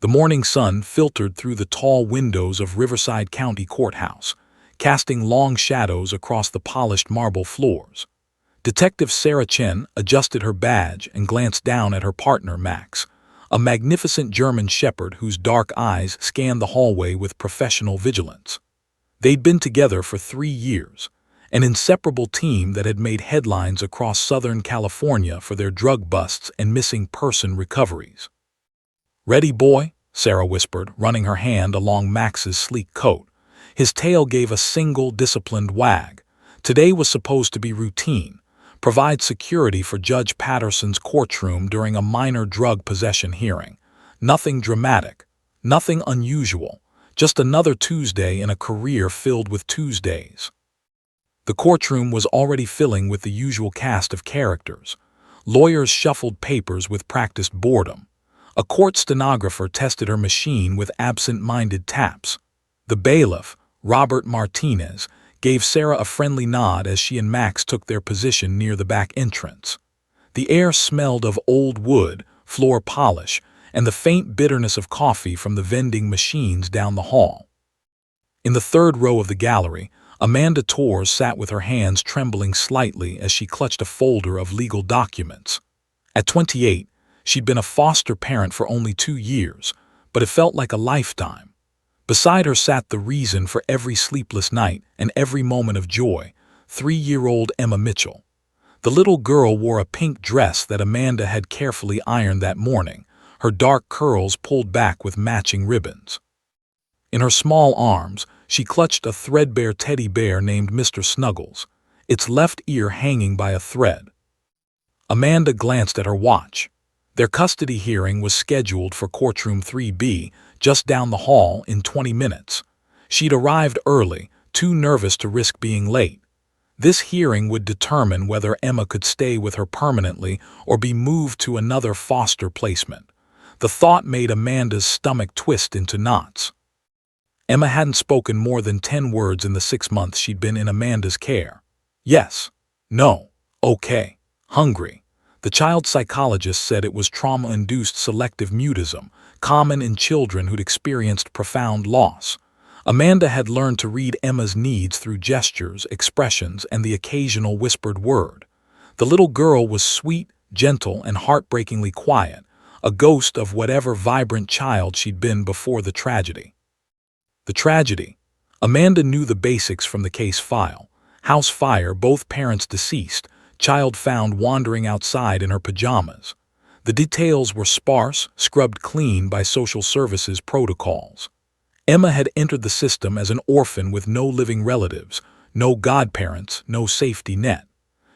The morning sun filtered through the tall windows of Riverside County Courthouse, casting long shadows across the polished marble floors. Detective Sarah Chen adjusted her badge and glanced down at her partner, Max, a magnificent German shepherd whose dark eyes scanned the hallway with professional vigilance. They'd been together for 3 years, an inseparable team that had made headlines across Southern California for their drug busts and missing person recoveries. "Ready, boy?" Sarah whispered, running her hand along Max's sleek coat. His tail gave a single, disciplined wag. Today was supposed to be routine, provide security for Judge Patterson's courtroom during a minor drug possession hearing. Nothing dramatic, nothing unusual, just another Tuesday in a career filled with Tuesdays. The courtroom was already filling with the usual cast of characters. Lawyers shuffled papers with practiced boredom. A court stenographer tested her machine with absent-minded taps. The bailiff, Robert Martinez, gave Sarah a friendly nod as she and Max took their position near the back entrance. The air smelled of old wood, floor polish, and the faint bitterness of coffee from the vending machines down the hall. In the third row of the gallery, Amanda Torres sat with her hands trembling slightly as she clutched a folder of legal documents. At 28, she'd been a foster parent for only 2 years, but it felt like a lifetime. Beside her sat the reason for every sleepless night and every moment of joy, 3-year-old Emma Mitchell. The little girl wore a pink dress that Amanda had carefully ironed that morning, her dark curls pulled back with matching ribbons. In her small arms, she clutched a threadbare teddy bear named Mr. Snuggles, its left ear hanging by a thread. Amanda glanced at her watch. Their custody hearing was scheduled for Courtroom 3B, just down the hall, in 20 minutes. She'd arrived early, too nervous to risk being late. This hearing would determine whether Emma could stay with her permanently or be moved to another foster placement. The thought made Amanda's stomach twist into knots. Emma hadn't spoken more than 10 words in the 6 months she'd been in Amanda's care. Yes, no, okay, hungry. The child psychologist said it was trauma-induced selective mutism, common in children who'd experienced profound loss. Amanda had learned to read Emma's needs through gestures, expressions, and the occasional whispered word. The little girl was sweet, gentle, and heartbreakingly quiet, a ghost of whatever vibrant child she'd been before the tragedy. The tragedy. Amanda knew the basics from the case file. House fire, both parents deceased, child found wandering outside in her pajamas. The details were sparse, scrubbed clean by social services protocols. Emma had entered the system as an orphan with no living relatives, no godparents, no safety net.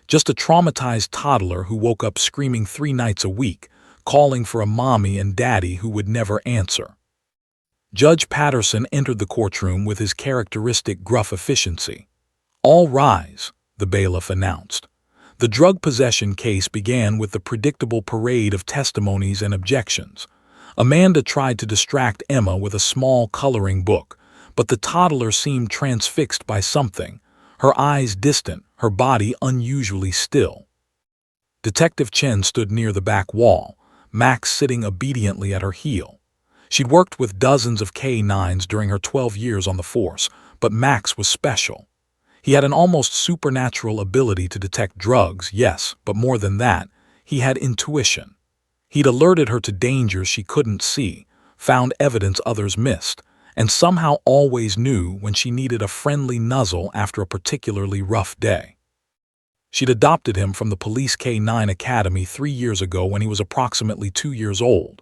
Just a traumatized toddler who woke up screaming 3 nights a week, calling for a mommy and daddy who would never answer. Judge Patterson entered the courtroom with his characteristic gruff efficiency. "All rise," the bailiff announced. The drug possession case began with the predictable parade of testimonies and objections. Amanda tried to distract Emma with a small coloring book, but the toddler seemed transfixed by something, her eyes distant, her body unusually still. Detective Chen stood near the back wall, Max sitting obediently at her heel. She'd worked with dozens of K-9s during her 12 years on the force, but Max was special. He had an almost supernatural ability to detect drugs, yes, but more than that, he had intuition. He'd alerted her to dangers she couldn't see, found evidence others missed, and somehow always knew when she needed a friendly nuzzle after a particularly rough day. She'd adopted him from the Police K-9 Academy 3 years ago when he was approximately 2 years old.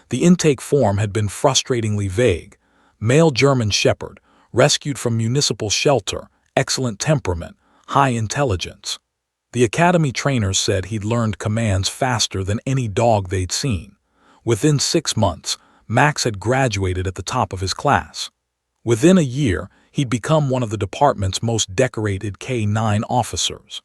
The intake form had been frustratingly vague. Male German shepherd, rescued from municipal shelter, excellent temperament, high intelligence. The academy trainers said he'd learned commands faster than any dog they'd seen. Within 6 months, Max had graduated at the top of his class. Within a year, he'd become one of the department's most decorated K-9 officers.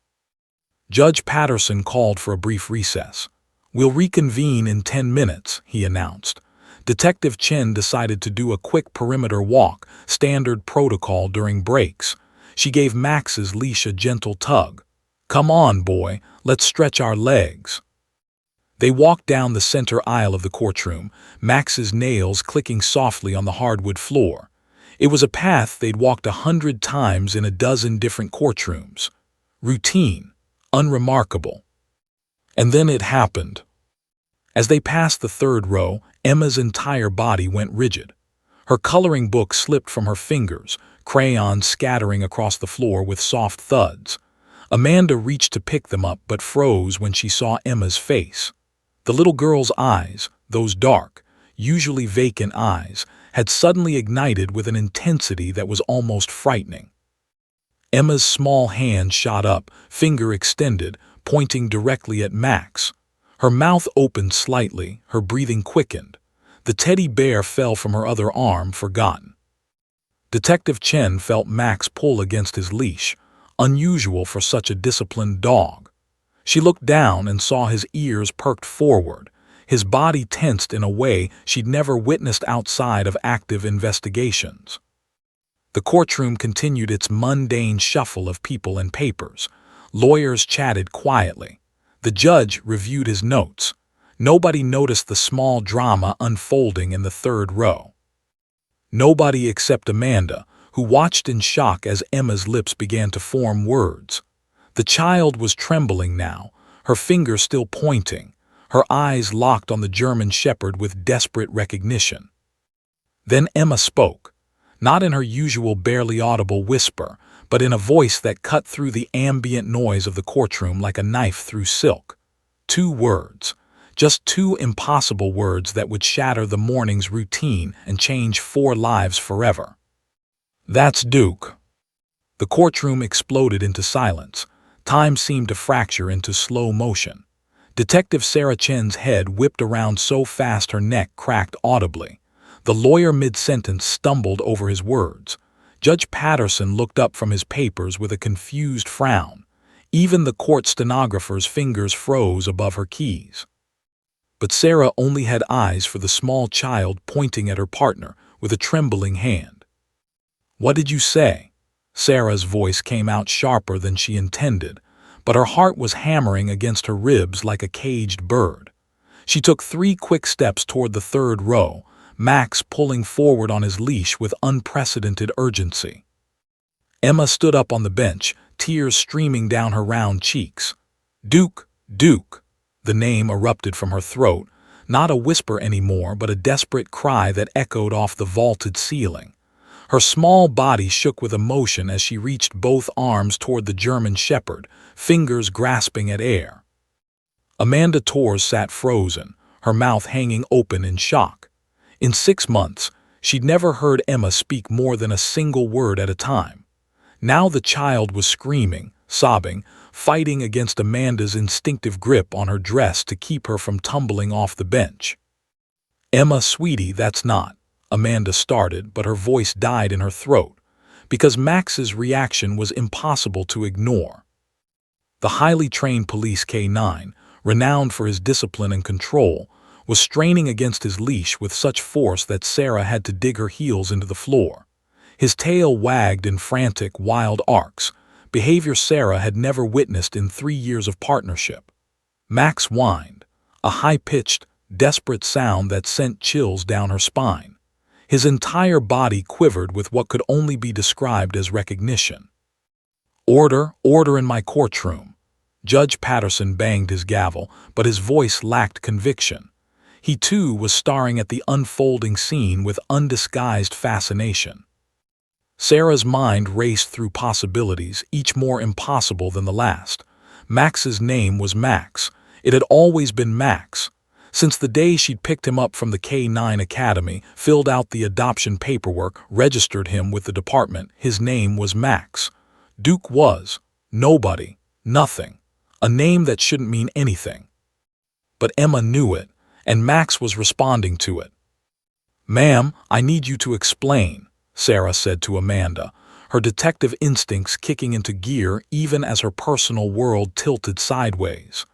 Judge Patterson called for a brief recess. "We'll reconvene in 10 minutes, he announced. Detective Chen decided to do a quick perimeter walk, standard protocol during breaks. She gave Max's leash a gentle tug. "Come on, boy, let's stretch our legs." They walked down the center aisle of the courtroom, Max's nails clicking softly on the hardwood floor. It was a path they'd walked 100 times in a dozen different courtrooms. Routine, unremarkable. And then it happened. As they passed the third row, Emma's entire body went rigid. Her coloring book slipped from her fingers, crayons scattering across the floor with soft thuds. Amanda reached to pick them up but froze when she saw Emma's face. The little girl's eyes, those dark, usually vacant eyes, had suddenly ignited with an intensity that was almost frightening. Emma's small hand shot up, finger extended, pointing directly at Max. Her mouth opened slightly, her breathing quickened. The teddy bear fell from her other arm, forgotten. Detective Chen felt Max pull against his leash, unusual for such a disciplined dog. She looked down and saw his ears perked forward, his body tensed in a way she'd never witnessed outside of active investigations. The courtroom continued its mundane shuffle of people and papers. Lawyers chatted quietly. The judge reviewed his notes. Nobody noticed the small drama unfolding in the third row. Nobody except Amanda, who watched in shock as Emma's lips began to form words. The child was trembling now, her finger still pointing, her eyes locked on the German shepherd with desperate recognition. Then Emma spoke, not in her usual barely audible whisper, but in a voice that cut through the ambient noise of the courtroom like a knife through silk. 2 words. Just 2 impossible words that would shatter the morning's routine and change 4 lives forever. "That's Duke." The courtroom exploded into silence. Time seemed to fracture into slow motion. Detective Sarah Chen's head whipped around so fast her neck cracked audibly. The lawyer mid-sentence stumbled over his words. Judge Patterson looked up from his papers with a confused frown. Even the court stenographer's fingers froze above her keys. But Sarah only had eyes for the small child pointing at her partner with a trembling hand. "What did you say?" Sarah's voice came out sharper than she intended, but her heart was hammering against her ribs like a caged bird. She took 3 quick steps toward the third row, Max pulling forward on his leash with unprecedented urgency. Emma stood up on the bench, tears streaming down her round cheeks. "Duke, Duke!" The name erupted from her throat, not a whisper anymore, but a desperate cry that echoed off the vaulted ceiling. Her small body shook with emotion as she reached both arms toward the German shepherd, fingers grasping at air. Amanda Torres sat frozen, her mouth hanging open in shock. In 6 months, she'd never heard Emma speak more than a single word at a time. Now the child was screaming, sobbing, fighting against Amanda's instinctive grip on her dress to keep her from tumbling off the bench. "Emma, sweetie, that's not," Amanda started, but her voice died in her throat, because Max's reaction was impossible to ignore. The highly trained police K9, renowned for his discipline and control, was straining against his leash with such force that Sarah had to dig her heels into the floor. His tail wagged in frantic, wild arcs, behavior Sarah had never witnessed in 3 years of partnership. Max whined, a high-pitched, desperate sound that sent chills down her spine. His entire body quivered with what could only be described as recognition. "Order, order in my courtroom." Judge Patterson banged his gavel, but his voice lacked conviction. He too was staring at the unfolding scene with undisguised fascination. Sarah's mind raced through possibilities, each more impossible than the last. Max's name was Max. It had always been Max. Since the day she'd picked him up from the K9 Academy, filled out the adoption paperwork, registered him with the department, his name was Max. Duke was nobody, nothing, a name that shouldn't mean anything. But Emma knew it, and Max was responding to it. "Ma'am, I need you to explain," Sarah said to Amanda, her detective instincts kicking into gear even as her personal world tilted sideways.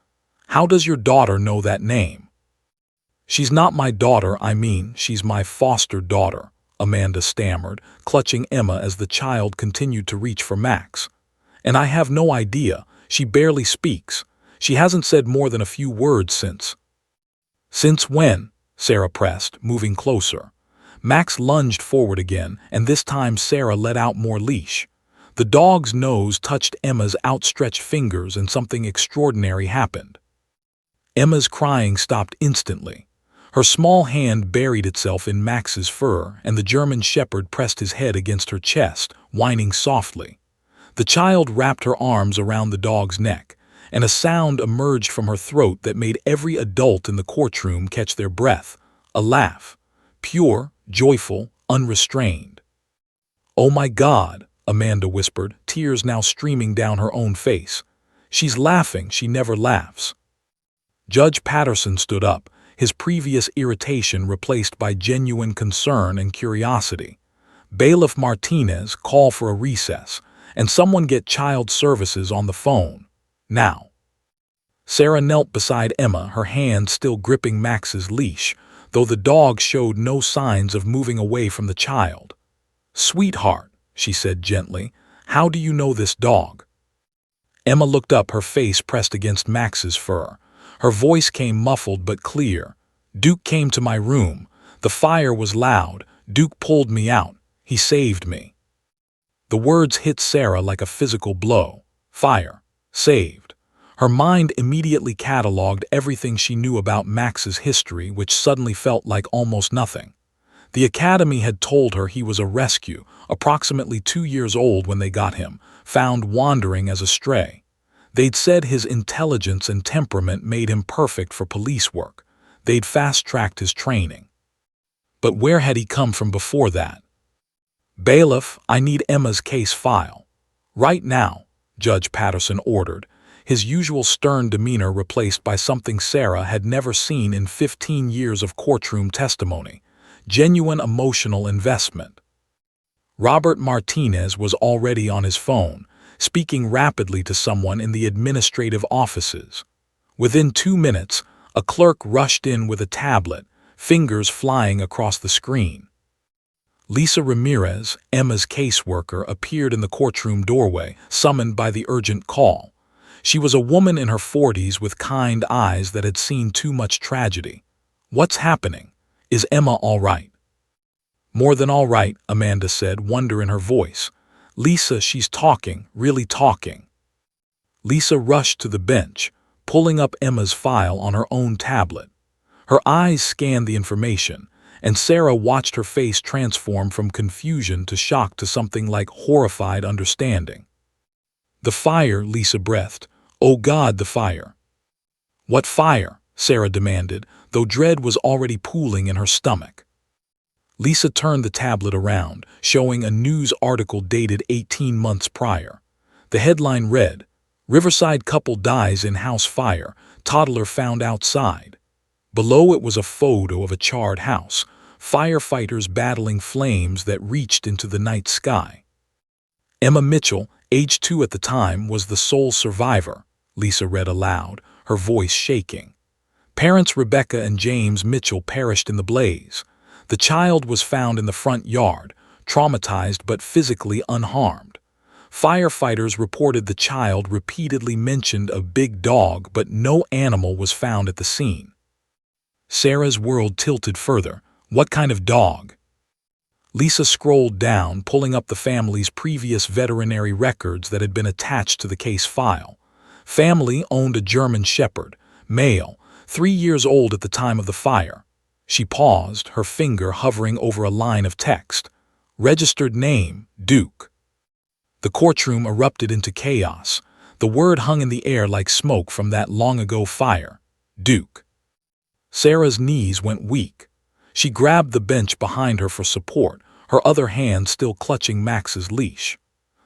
"How does your daughter know that name?" "She's not my daughter, she's my foster daughter," Amanda stammered, clutching Emma as the child continued to reach for Max. "And I have no idea. She barely speaks. She hasn't said more than a few words since." "Since when?" Sarah pressed, moving closer. Max lunged forward again, and this time Sarah let out more leash. The dog's nose touched Emma's outstretched fingers and something extraordinary happened. Emma's crying stopped instantly. Her small hand buried itself in Max's fur, and the German shepherd pressed his head against her chest, whining softly. The child wrapped her arms around the dog's neck, and a sound emerged from her throat that made every adult in the courtroom catch their breath. A laugh. Pure, joyful, unrestrained. "Oh my God," Amanda whispered, tears now streaming down her own face. "She's laughing, she never laughs." Judge Patterson stood up, his previous irritation replaced by genuine concern and curiosity. "Bailiff Martinez, call for a recess, and someone get child services on the phone. Now." Sarah knelt beside Emma, her hand still gripping Max's leash, though the dog showed no signs of moving away from the child. "Sweetheart," she said gently, "how do you know this dog?" Emma looked up, her face pressed against Max's fur. Her voice came muffled but clear. "Duke came to my room. The fire was loud. Duke pulled me out. He saved me." The words hit Sarah like a physical blow. Fire. Saved. Her mind immediately catalogued everything she knew about Max's history, which suddenly felt like almost nothing. The academy had told her he was a rescue, approximately 2 years old when they got him, found wandering as a stray. They'd said his intelligence and temperament made him perfect for police work. They'd fast-tracked his training. But where had he come from before that? "Bailiff, I need Emma's case file. Right now," Judge Patterson ordered, his usual stern demeanor replaced by something Sarah had never seen in 15 years of courtroom testimony: genuine emotional investment. Robert Martinez was already on his phone, speaking rapidly to someone in the administrative offices. Within 2 minutes, a clerk rushed in with a tablet, fingers flying across the screen. Lisa Ramirez, Emma's caseworker, appeared in the courtroom doorway, summoned by the urgent call. She was a woman in her 40s with kind eyes that had seen too much tragedy. "What's happening? Is Emma all right?" "More than all right," Amanda said, wonder in her voice. "Lisa, she's talking, really talking." Lisa rushed to the bench, pulling up Emma's file on her own tablet. Her eyes scanned the information, and Sarah watched her face transform from confusion to shock to something like horrified understanding. "The fire," Lisa breathed. "Oh God, the fire." "What fire?" Sarah demanded, though dread was already pooling in her stomach. Lisa turned the tablet around, showing a news article dated 18 months prior. The headline read, "Riverside couple dies in house fire, toddler found outside." Below it was a photo of a charred house, firefighters battling flames that reached into the night sky. Emma Mitchell, age 2 at the time, was the sole survivor, Lisa read aloud, her voice shaking. Parents Rebecca and James Mitchell perished in the blaze. The child was found in the front yard, traumatized but physically unharmed. Firefighters reported the child repeatedly mentioned a big dog, but no animal was found at the scene. Sarah's world tilted further. What kind of dog? Lisa scrolled down, pulling up the family's previous veterinary records that had been attached to the case file. Family owned a German shepherd, male, 3 years old at the time of the fire. She paused, her finger hovering over a line of text. Registered name, Duke. The courtroom erupted into chaos. The word hung in the air like smoke from that long-ago fire. Duke. Sarah's knees went weak. She grabbed the bench behind her for support, her other hand still clutching Max's leash.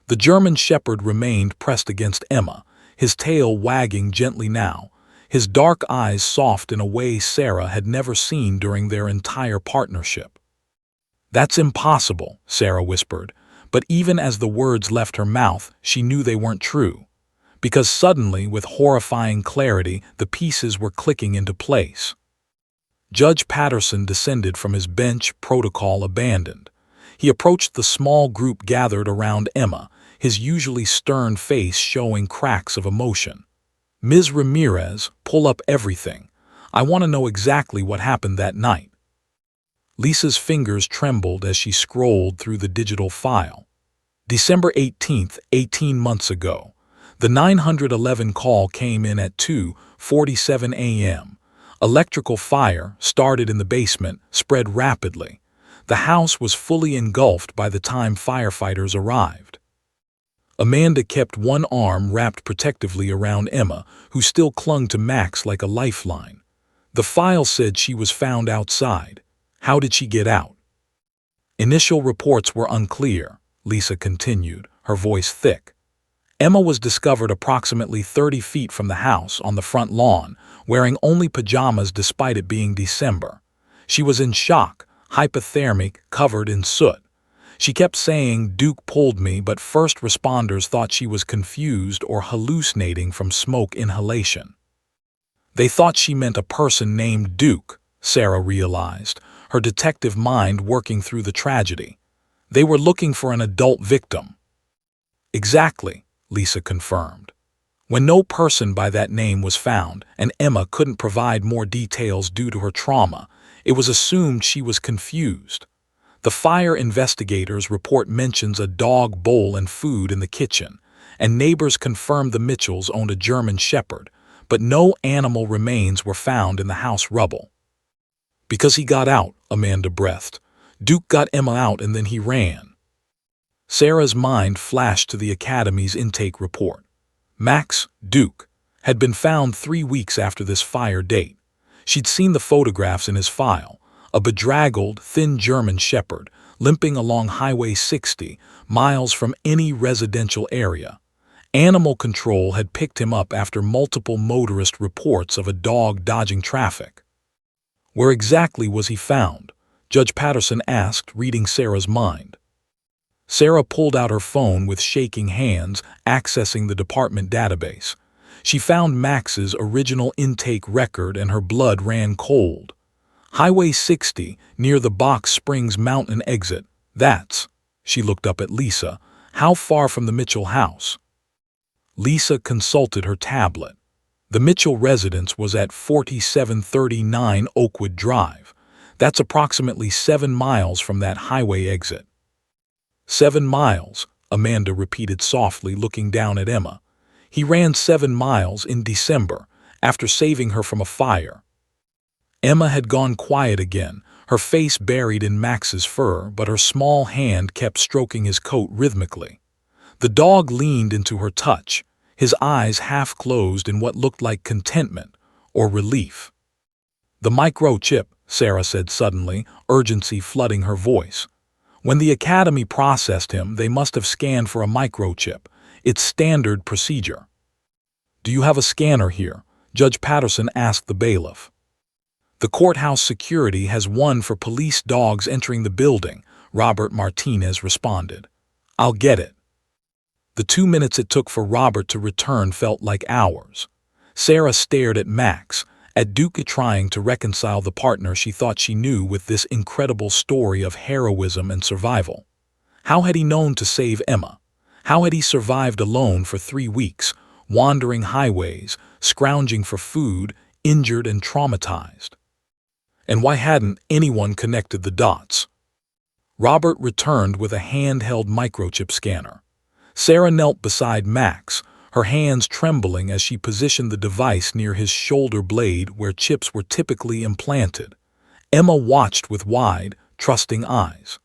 The German shepherd remained pressed against Emma, his tail wagging gently now, his dark eyes soft in a way Sarah had never seen during their entire partnership. "That's impossible," Sarah whispered, but even as the words left her mouth, she knew they weren't true. Because suddenly, with horrifying clarity, the pieces were clicking into place. Judge Patterson descended from his bench, protocol abandoned. He approached the small group gathered around Emma, his usually stern face showing cracks of emotion. "Ms. Ramirez, pull up everything. I want to know exactly what happened that night." Lisa's fingers trembled as she scrolled through the digital file. December 18th, 18 months ago. The 911 call came in at 2:47 a.m. Electrical fire started in the basement, spread rapidly. The house was fully engulfed by the time firefighters arrived. Amanda kept one arm wrapped protectively around Emma, who still clung to Max like a lifeline. The file said she was found outside. How did she get out? Initial reports were unclear, Lisa continued, her voice thick. Emma was discovered approximately 30 feet from the house on the front lawn, wearing only pajamas despite it being December. She was in shock, hypothermic, covered in soot. She kept saying, "Duke pulled me," but first responders thought she was confused or hallucinating from smoke inhalation. They thought she meant a person named Duke, Sarah realized, her detective mind working through the tragedy. They were looking for an adult victim. Exactly, Lisa confirmed. When no person by that name was found, and Emma couldn't provide more details due to her trauma, it was assumed she was confused. The fire investigators' report mentions a dog bowl and food in the kitchen, and neighbors confirmed the Mitchells owned a German Shepherd, but no animal remains were found in the house rubble. "Because he got out," Amanda breathed. "Duke got Emma out and then he ran." Sarah's mind flashed to the Academy's intake report. Max, Duke, had been found 3 weeks after this fire date. She'd seen the photographs in his file, a bedraggled, thin German Shepherd, limping along Highway 60, miles from any residential area. Animal Control had picked him up after multiple motorist reports of a dog dodging traffic. Where exactly was he found? Judge Patterson asked, reading Sarah's mind. Sarah pulled out her phone with shaking hands, accessing the department database. She found Max's original intake record and her blood ran cold. Highway 60, near the Box Springs Mountain exit. That's, she looked up at Lisa, how far from the Mitchell house? Lisa consulted her tablet. The Mitchell residence was at 4739 Oakwood Drive. That's approximately 7 miles from that highway exit. 7 miles, Amanda repeated softly, looking down at Emma. He ran 7 miles in December, after saving her from a fire. Emma had gone quiet again, her face buried in Max's fur, but her small hand kept stroking his coat rhythmically. The dog leaned into her touch, his eyes half closed in what looked like contentment or relief. "The microchip," Sarah said suddenly, urgency flooding her voice. "When the Academy processed him, they must have scanned for a microchip. It's standard procedure." "Do you have a scanner here?" Judge Patterson asked the bailiff. "The courthouse security has one for police dogs entering the building," Robert Martinez responded. "I'll get it." The 2 minutes it took for Robert to return felt like hours. Sarah stared at Max, at Duke, trying to reconcile the partner she thought she knew with this incredible story of heroism and survival. How had he known to save Emma? How had he survived alone for 3 weeks, wandering highways, scrounging for food, injured and traumatized? And why hadn't anyone connected the dots? Robert returned with a handheld microchip scanner. Sarah knelt beside Max, her hands trembling as she positioned the device near his shoulder blade where chips were typically implanted. Emma watched with wide, trusting eyes.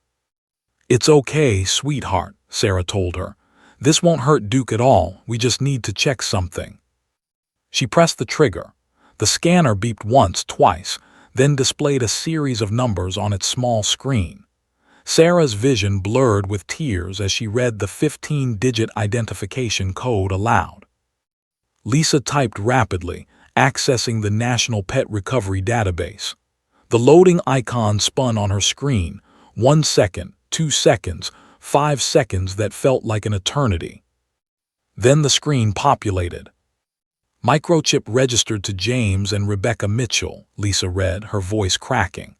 "It's okay, sweetheart," Sarah told her. "This won't hurt Duke at all, we just need to check something." She pressed the trigger. The scanner beeped once, twice, then displayed a series of numbers on its small screen. Sarah's vision blurred with tears as she read the 15-digit identification code aloud. Lisa typed rapidly, accessing the National Pet Recovery Database. The loading icon spun on her screen, 1 second, 2 seconds, 5 seconds that felt like an eternity. Then the screen populated. "Microchip registered to James and Rebecca Mitchell," Lisa read, her voice cracking.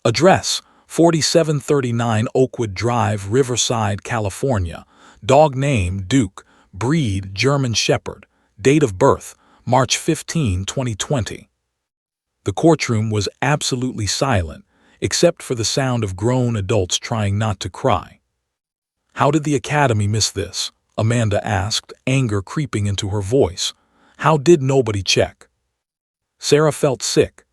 "Address: 4739 Oakwood Drive, Riverside, California. Dog name: Duke. Breed: German Shepherd. Date of birth: March 15, 2020. The courtroom was absolutely silent, except for the sound of grown adults trying not to cry. "How did the Academy miss this?" Amanda asked, anger creeping into her voice. "How did nobody check?" Sarah felt sick.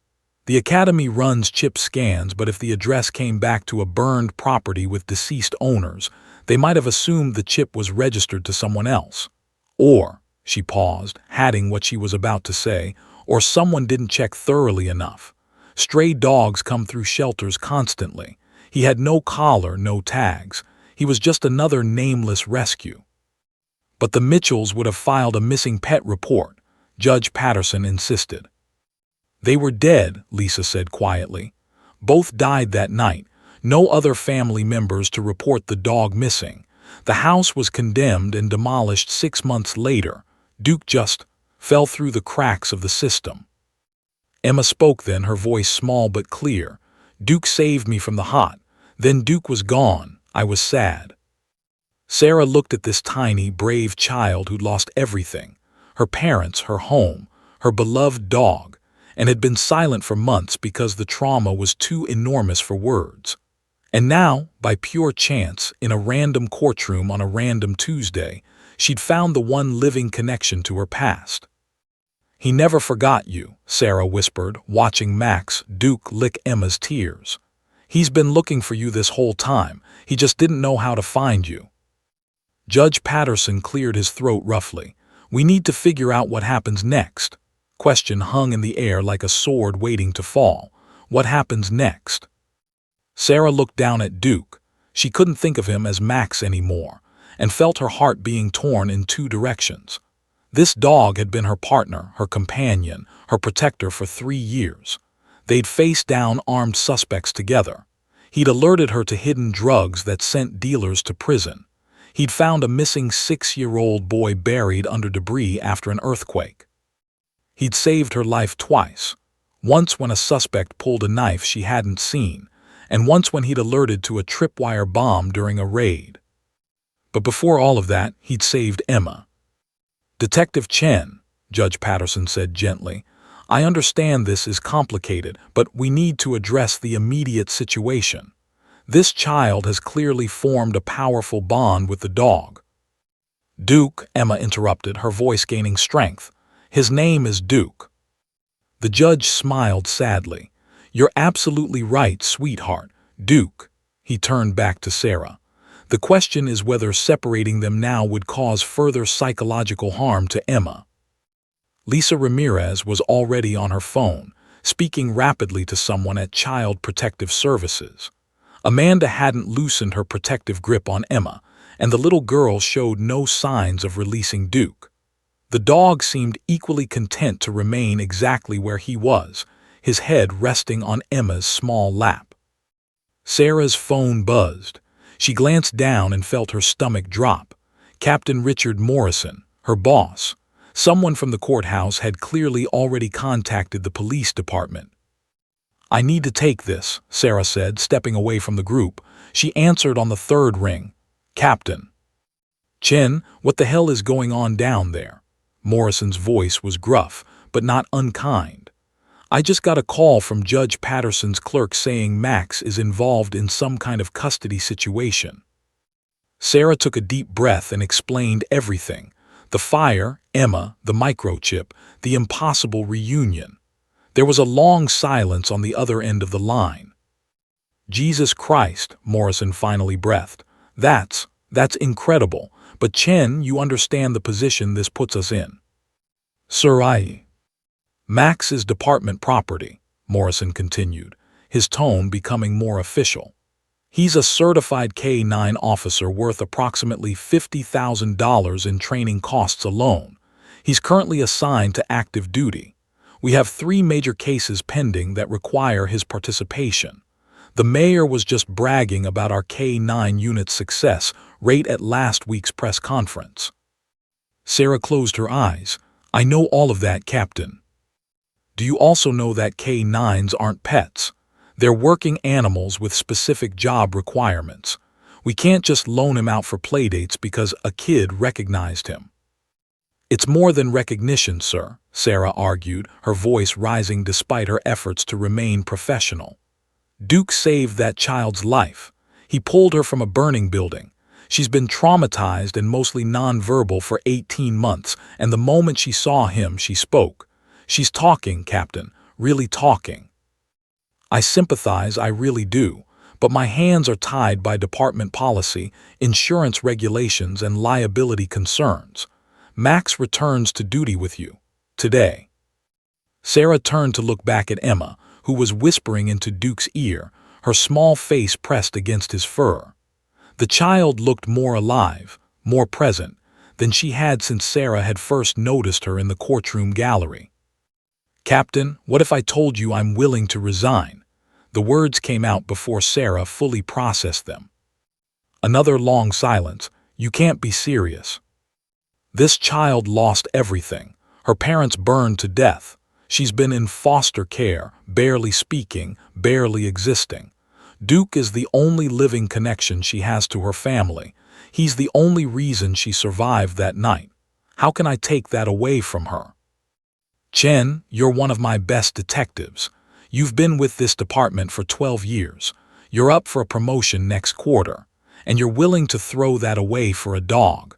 The Academy runs chip scans, but if the address came back to a burned property with deceased owners, they might have assumed the chip was registered to someone else. Or, she paused, adding what she was about to say, or someone didn't check thoroughly enough. Stray dogs come through shelters constantly. He had no collar, no tags. He was just another nameless rescue. But the Mitchells would have filed a missing pet report, Judge Patterson insisted. "They were dead," Lisa said quietly. "Both died that night. No other family members to report the dog missing. The house was condemned and demolished 6 months later. Duke just fell through the cracks of the system." Emma spoke then, her voice small but clear. "Duke saved me from the hot. Then Duke was gone. I was sad." Sarah looked at this tiny, brave child who'd lost everything: her parents, her home, her beloved dog, and had been silent for months because the trauma was too enormous for words. And now, by pure chance, in a random courtroom on a random Tuesday, she'd found the one living connection to her past. "He never forgot you," Sarah whispered, watching Max, Duke, lick Emma's tears. "He's been looking for you this whole time. He just didn't know how to find you." Judge Patterson cleared his throat roughly. "We need to figure out what happens next." Question hung in the air like a sword waiting to fall. What happens next? Sarah looked down at Duke. She couldn't think of him as Max anymore, and felt her heart being torn in two directions. This dog had been her partner, her companion, her protector for 3 years. They'd faced down armed suspects together. He'd alerted her to hidden drugs that sent dealers to prison. He'd found a missing 6-year-old boy buried under debris after an earthquake. He'd saved her life twice. Once when a suspect pulled a knife she hadn't seen, and once when he'd alerted to a tripwire bomb during a raid. But before all of that, he'd saved Emma. "Detective Chen," Judge Patterson said gently, "I understand this is complicated, but we need to address the immediate situation. This child has clearly formed a powerful bond with the dog." "Duke," Emma interrupted, her voice gaining strength. "His name is Duke." The judge smiled sadly. "You're absolutely right, sweetheart. Duke." He turned back to Sarah. "The question is whether separating them now would cause further psychological harm to Emma." Lisa Ramirez was already on her phone, speaking rapidly to someone at Child Protective Services. Amanda hadn't loosened her protective grip on Emma, and the little girl showed no signs of releasing Duke. The dog seemed equally content to remain exactly where he was, his head resting on Emma's small lap. Sarah's phone buzzed. She glanced down and felt her stomach drop. Captain Richard Morrison, her boss. Someone from the courthouse had clearly already contacted the police department. "I need to take this," Sarah said, stepping away from the group. She answered on the third ring. "Captain." "Chen, what the hell is going on down there?" Morrison's voice was gruff, but not unkind. "I just got a call from Judge Patterson's clerk saying Max is involved in some kind of custody situation." Sarah took a deep breath and explained everything. The fire, Emma, the microchip, the impossible reunion. There was a long silence on the other end of the line. "Jesus Christ," Morrison finally breathed. That's incredible. But Chen, you understand the position this puts us in." "Sir, Max is department property," Morrison continued, his tone becoming more official. "He's a certified K-9 officer worth approximately $50,000 in training costs alone. He's currently assigned to active duty. We have 3 major cases pending that require his participation. The mayor was just bragging about our K-9 unit's success rate at last week's press conference." Sarah closed her eyes. "I know all of that, Captain." "Do you also know that K-9s aren't pets? They're working animals with specific job requirements. We can't just loan him out for playdates because a kid recognized him." It's more than recognition, sir, Sarah argued, her voice rising despite her efforts to remain professional. Duke saved that child's life. He pulled her from a burning building. She's been traumatized and mostly nonverbal for 18 months, and the moment she saw him, she spoke. She's talking, Captain, really talking. I sympathize, I really do, but my hands are tied by department policy, insurance regulations, and liability concerns. Max returns to duty with you. Today. Sarah turned to look back at Emma, who was whispering into Duke's ear, her small face pressed against his fur. The child looked more alive, more present, than she had since Sarah had first noticed her in the courtroom gallery. Captain, what if I told you I'm willing to resign? The words came out before Sarah fully processed them. Another long silence. You can't be serious. This child lost everything. Her parents burned to death. She's been in foster care, barely speaking, barely existing. Duke is the only living connection she has to her family. He's the only reason she survived that night. How can I take that away from her? Chen, you're one of my best detectives. You've been with this department for 12 years. You're up for a promotion next quarter, and you're willing to throw that away for a dog.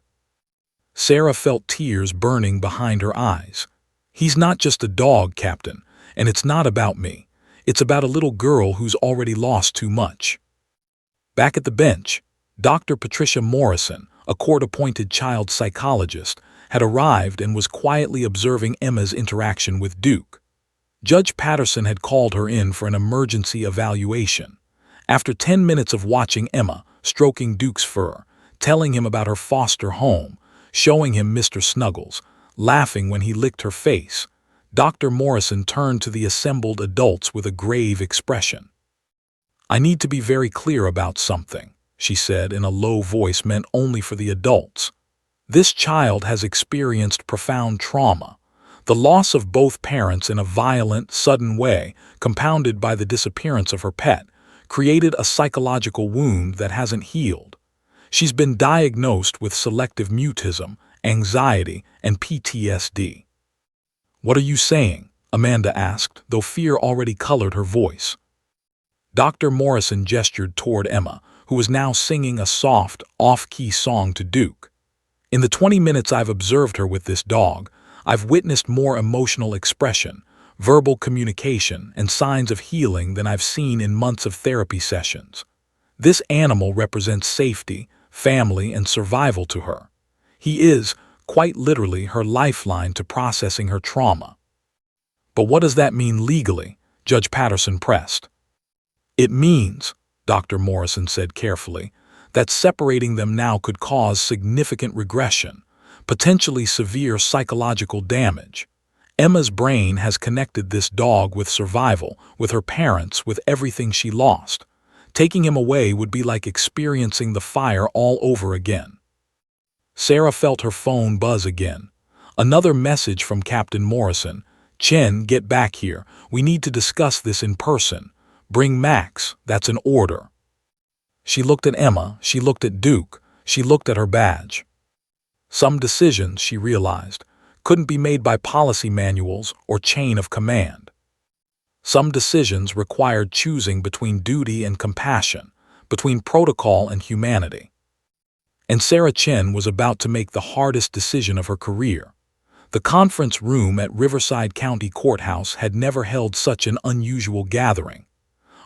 Sarah felt tears burning behind her eyes. He's not just a dog, Captain, and it's not about me. It's about a little girl who's already lost too much. Back at the bench, Dr. Patricia Morrison, a court-appointed child psychologist, had arrived and was quietly observing Emma's interaction with Duke. Judge Patterson had called her in for an emergency evaluation. After 10 minutes of watching Emma, stroking Duke's fur, telling him about her foster home, showing him Mr. Snuggles, laughing when he licked her face, Dr. Morrison turned to the assembled adults with a grave expression. I need to be very clear about something, she said in a low voice meant only for the adults. This child has experienced profound trauma. The loss of both parents in a violent, sudden way, compounded by the disappearance of her pet, created a psychological wound that hasn't healed. She's been diagnosed with selective mutism, anxiety, and PTSD. What are you saying? Amanda asked, though fear already colored her voice. Dr. Morrison gestured toward Emma, who was now singing a soft, off-key song to Duke. In the 20 minutes I've observed her with this dog, I've witnessed more emotional expression, verbal communication, and signs of healing than I've seen in months of therapy sessions. This animal represents safety, family, and survival to her. He is, quite literally, her lifeline to processing her trauma. But what does that mean legally? Judge Patterson pressed. It means, Dr. Morrison said carefully, that separating them now could cause significant regression, potentially severe psychological damage. Emma's brain has connected this dog with survival, with her parents, with everything she lost. Taking him away would be like experiencing the fire all over again. Sarah felt her phone buzz again. Another message from Captain Morrison. Chen, get back here. We need to discuss this in person. Bring Max. That's an order. She looked at Emma. She looked at Duke. She looked at her badge. Some decisions, she realized, couldn't be made by policy manuals or chain of command. Some decisions required choosing between duty and compassion, between protocol and humanity. And Sarah Chen was about to make the hardest decision of her career. The conference room at Riverside County Courthouse had never held such an unusual gathering.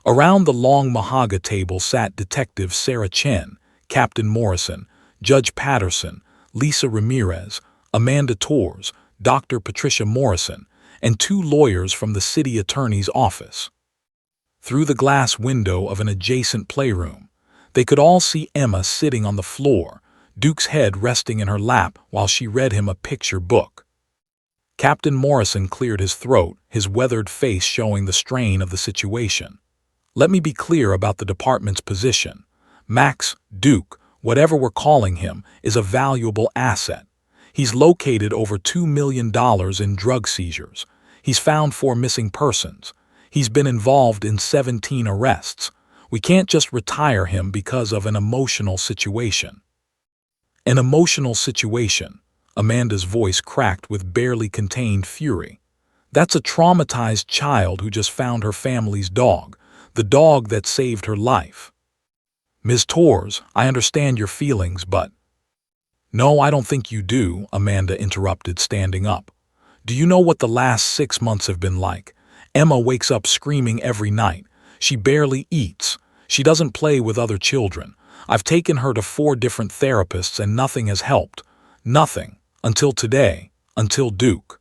Around the long mahogany table sat Detective Sarah Chen, Captain Morrison, Judge Patterson, Lisa Ramirez, Amanda Torres, Dr. Patricia Morrison, and 2 lawyers from the city attorney's office. Through the glass window of an adjacent playroom, they could all see Emma sitting on the floor, Duke's head resting in her lap while she read him a picture book. Captain Morrison cleared his throat, his weathered face showing the strain of the situation. Let me be clear about the department's position. Max, Duke, whatever we're calling him, is a valuable asset. He's located over $2 million in drug seizures. He's found 4 missing persons. He's been involved in 17 arrests. We can't just retire him because of an emotional situation. An emotional situation. Amanda's voice cracked with barely contained fury. That's a traumatized child who just found her family's dog, the dog that saved her life. Ms. Torres, I understand your feelings, but— No, I don't think you do, Amanda interrupted, standing up. Do you know what the last 6 months have been like? Emma wakes up screaming every night. She barely eats. She doesn't play with other children. I've taken her to 4 different therapists and nothing has helped. Nothing. Until today. Until Duke.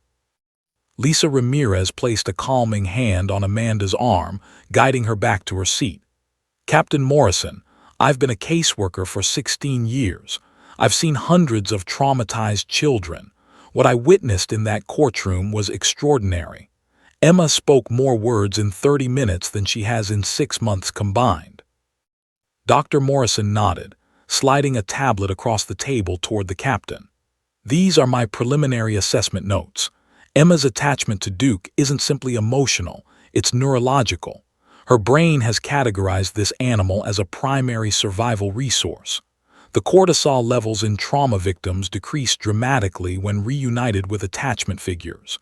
Lisa Ramirez placed a calming hand on Amanda's arm, guiding her back to her seat. Captain Morrison, I've been a caseworker for 16 years. I've seen hundreds of traumatized children. What I witnessed in that courtroom was extraordinary. Emma spoke more words in 30 minutes than she has in 6 months combined. Dr. Morrison nodded, sliding a tablet across the table toward the captain. These are my preliminary assessment notes. Emma's attachment to Duke isn't simply emotional, it's neurological. Her brain has categorized this animal as a primary survival resource. The cortisol levels in trauma victims decrease dramatically when reunited with attachment figures.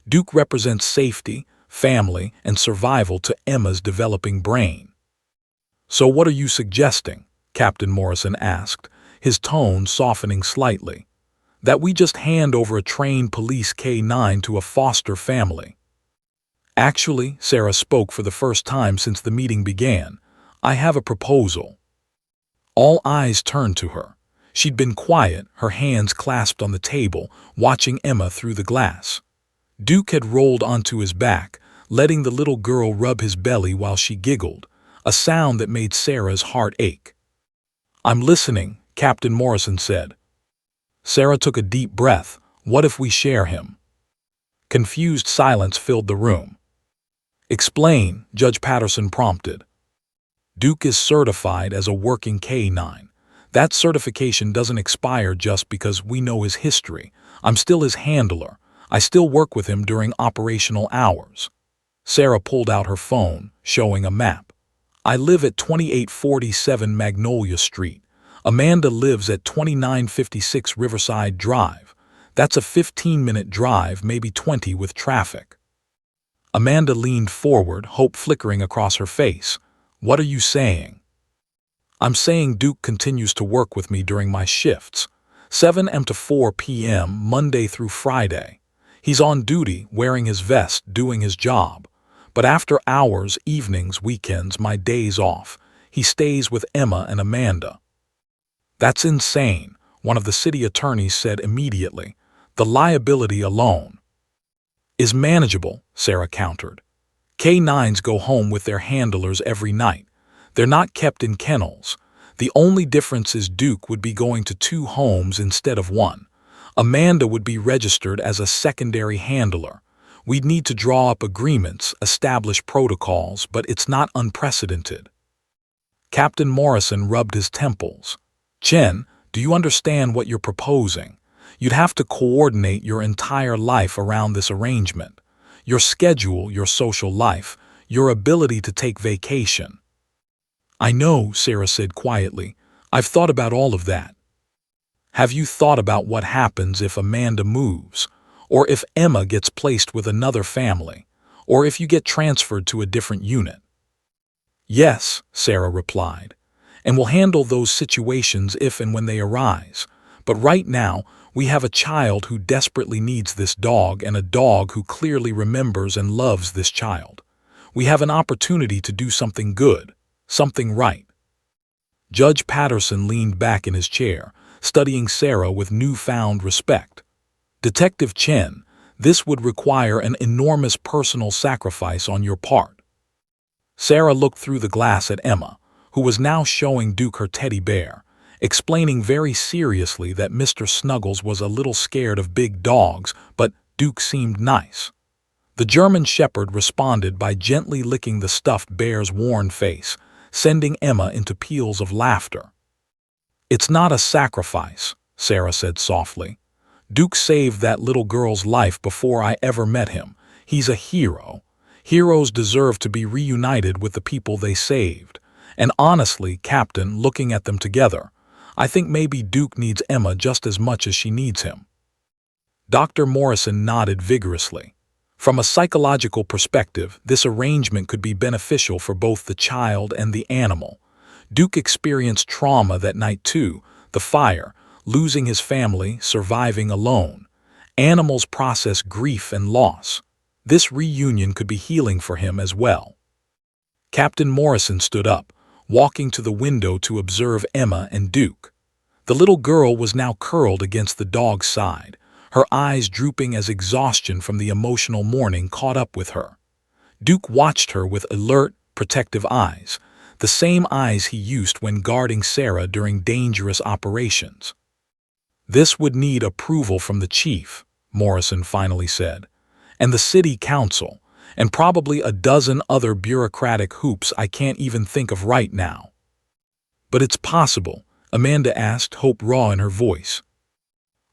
Duke represents safety, family, and survival to Emma's developing brain. So what are you suggesting? Captain Morrison asked, his tone softening slightly. That we just hand over a trained police K-9 to a foster family. Actually, Sarah spoke for the first time since the meeting began. I have a proposal. All eyes turned to her. She'd been quiet, her hands clasped on the table, watching Emma through the glass. Duke had rolled onto his back, letting the little girl rub his belly while she giggled, a sound that made Sarah's heart ache. I'm listening, Captain Morrison said. Sarah took a deep breath. What if we share him? Confused silence filled the room. Explain, Judge Patterson prompted. Duke is certified as a working K-9. That certification doesn't expire just because we know his history. I'm still his handler. I still work with him during operational hours. Sarah pulled out her phone, showing a map. I live at 2847 Magnolia Street. Amanda lives at 2956 Riverside Drive. That's a 15-minute drive, maybe 20 with traffic. Amanda leaned forward, hope flickering across her face. What are you saying? I'm saying Duke continues to work with me during my shifts, 7 a.m. to 4 p.m., Monday through Friday. He's on duty, wearing his vest, doing his job. But after hours, evenings, weekends, my days off, he stays with Emma and Amanda. That's insane, one of the city attorneys said immediately. The liability alone is manageable, Sarah countered. K-9s go home with their handlers every night. They're not kept in kennels. The only difference is Duke would be going to 2 homes instead of 1. Amanda would be registered as a secondary handler. We'd need to draw up agreements, establish protocols, but it's not unprecedented. Captain Morrison rubbed his temples. Chen, do you understand what you're proposing? You'd have to coordinate your entire life around this arrangement. Your schedule, your social life, your ability to take vacation. I know, Sarah said quietly. I've thought about all of that. Have you thought about what happens if Amanda moves? Or if Emma gets placed with another family? Or if you get transferred to a different unit? Yes, Sarah replied. And we'll handle those situations if and when they arise. But right now, we have a child who desperately needs this dog and a dog who clearly remembers and loves this child. We have an opportunity to do something good, something right. Judge Patterson leaned back in his chair, studying Sarah with newfound respect. Detective Chen, this would require an enormous personal sacrifice on your part. Sarah looked through the glass at Emma, who was now showing Duke her teddy bear, explaining very seriously that Mr. Snuggles was a little scared of big dogs, but Duke seemed nice. The German shepherd responded by gently licking the stuffed bear's worn face, sending Emma into peals of laughter. It's not a sacrifice, Sarah said softly. Duke saved that little girl's life before I ever met him. He's a hero. Heroes deserve to be reunited with the people they saved. And honestly, Captain, looking at them together, I think maybe Duke needs Emma just as much as she needs him. Dr. Morrison nodded vigorously. From a psychological perspective, this arrangement could be beneficial for both the child and the animal. Duke experienced trauma that night too, the fire, losing his family, surviving alone. Animals process grief and loss. This reunion could be healing for him as well. Captain Morrison stood up, walking to the window to observe Emma and Duke. The little girl was now curled against the dog's side, her eyes drooping as exhaustion from the emotional morning caught up with her. Duke watched her with alert, protective eyes, the same eyes he used when guarding Sarah during dangerous operations. "This would need approval from the chief," Morrison finally said, "and the city council, and probably a dozen other bureaucratic hoops I can't even think of right now." "But it's possible," Amanda asked, hope raw in her voice.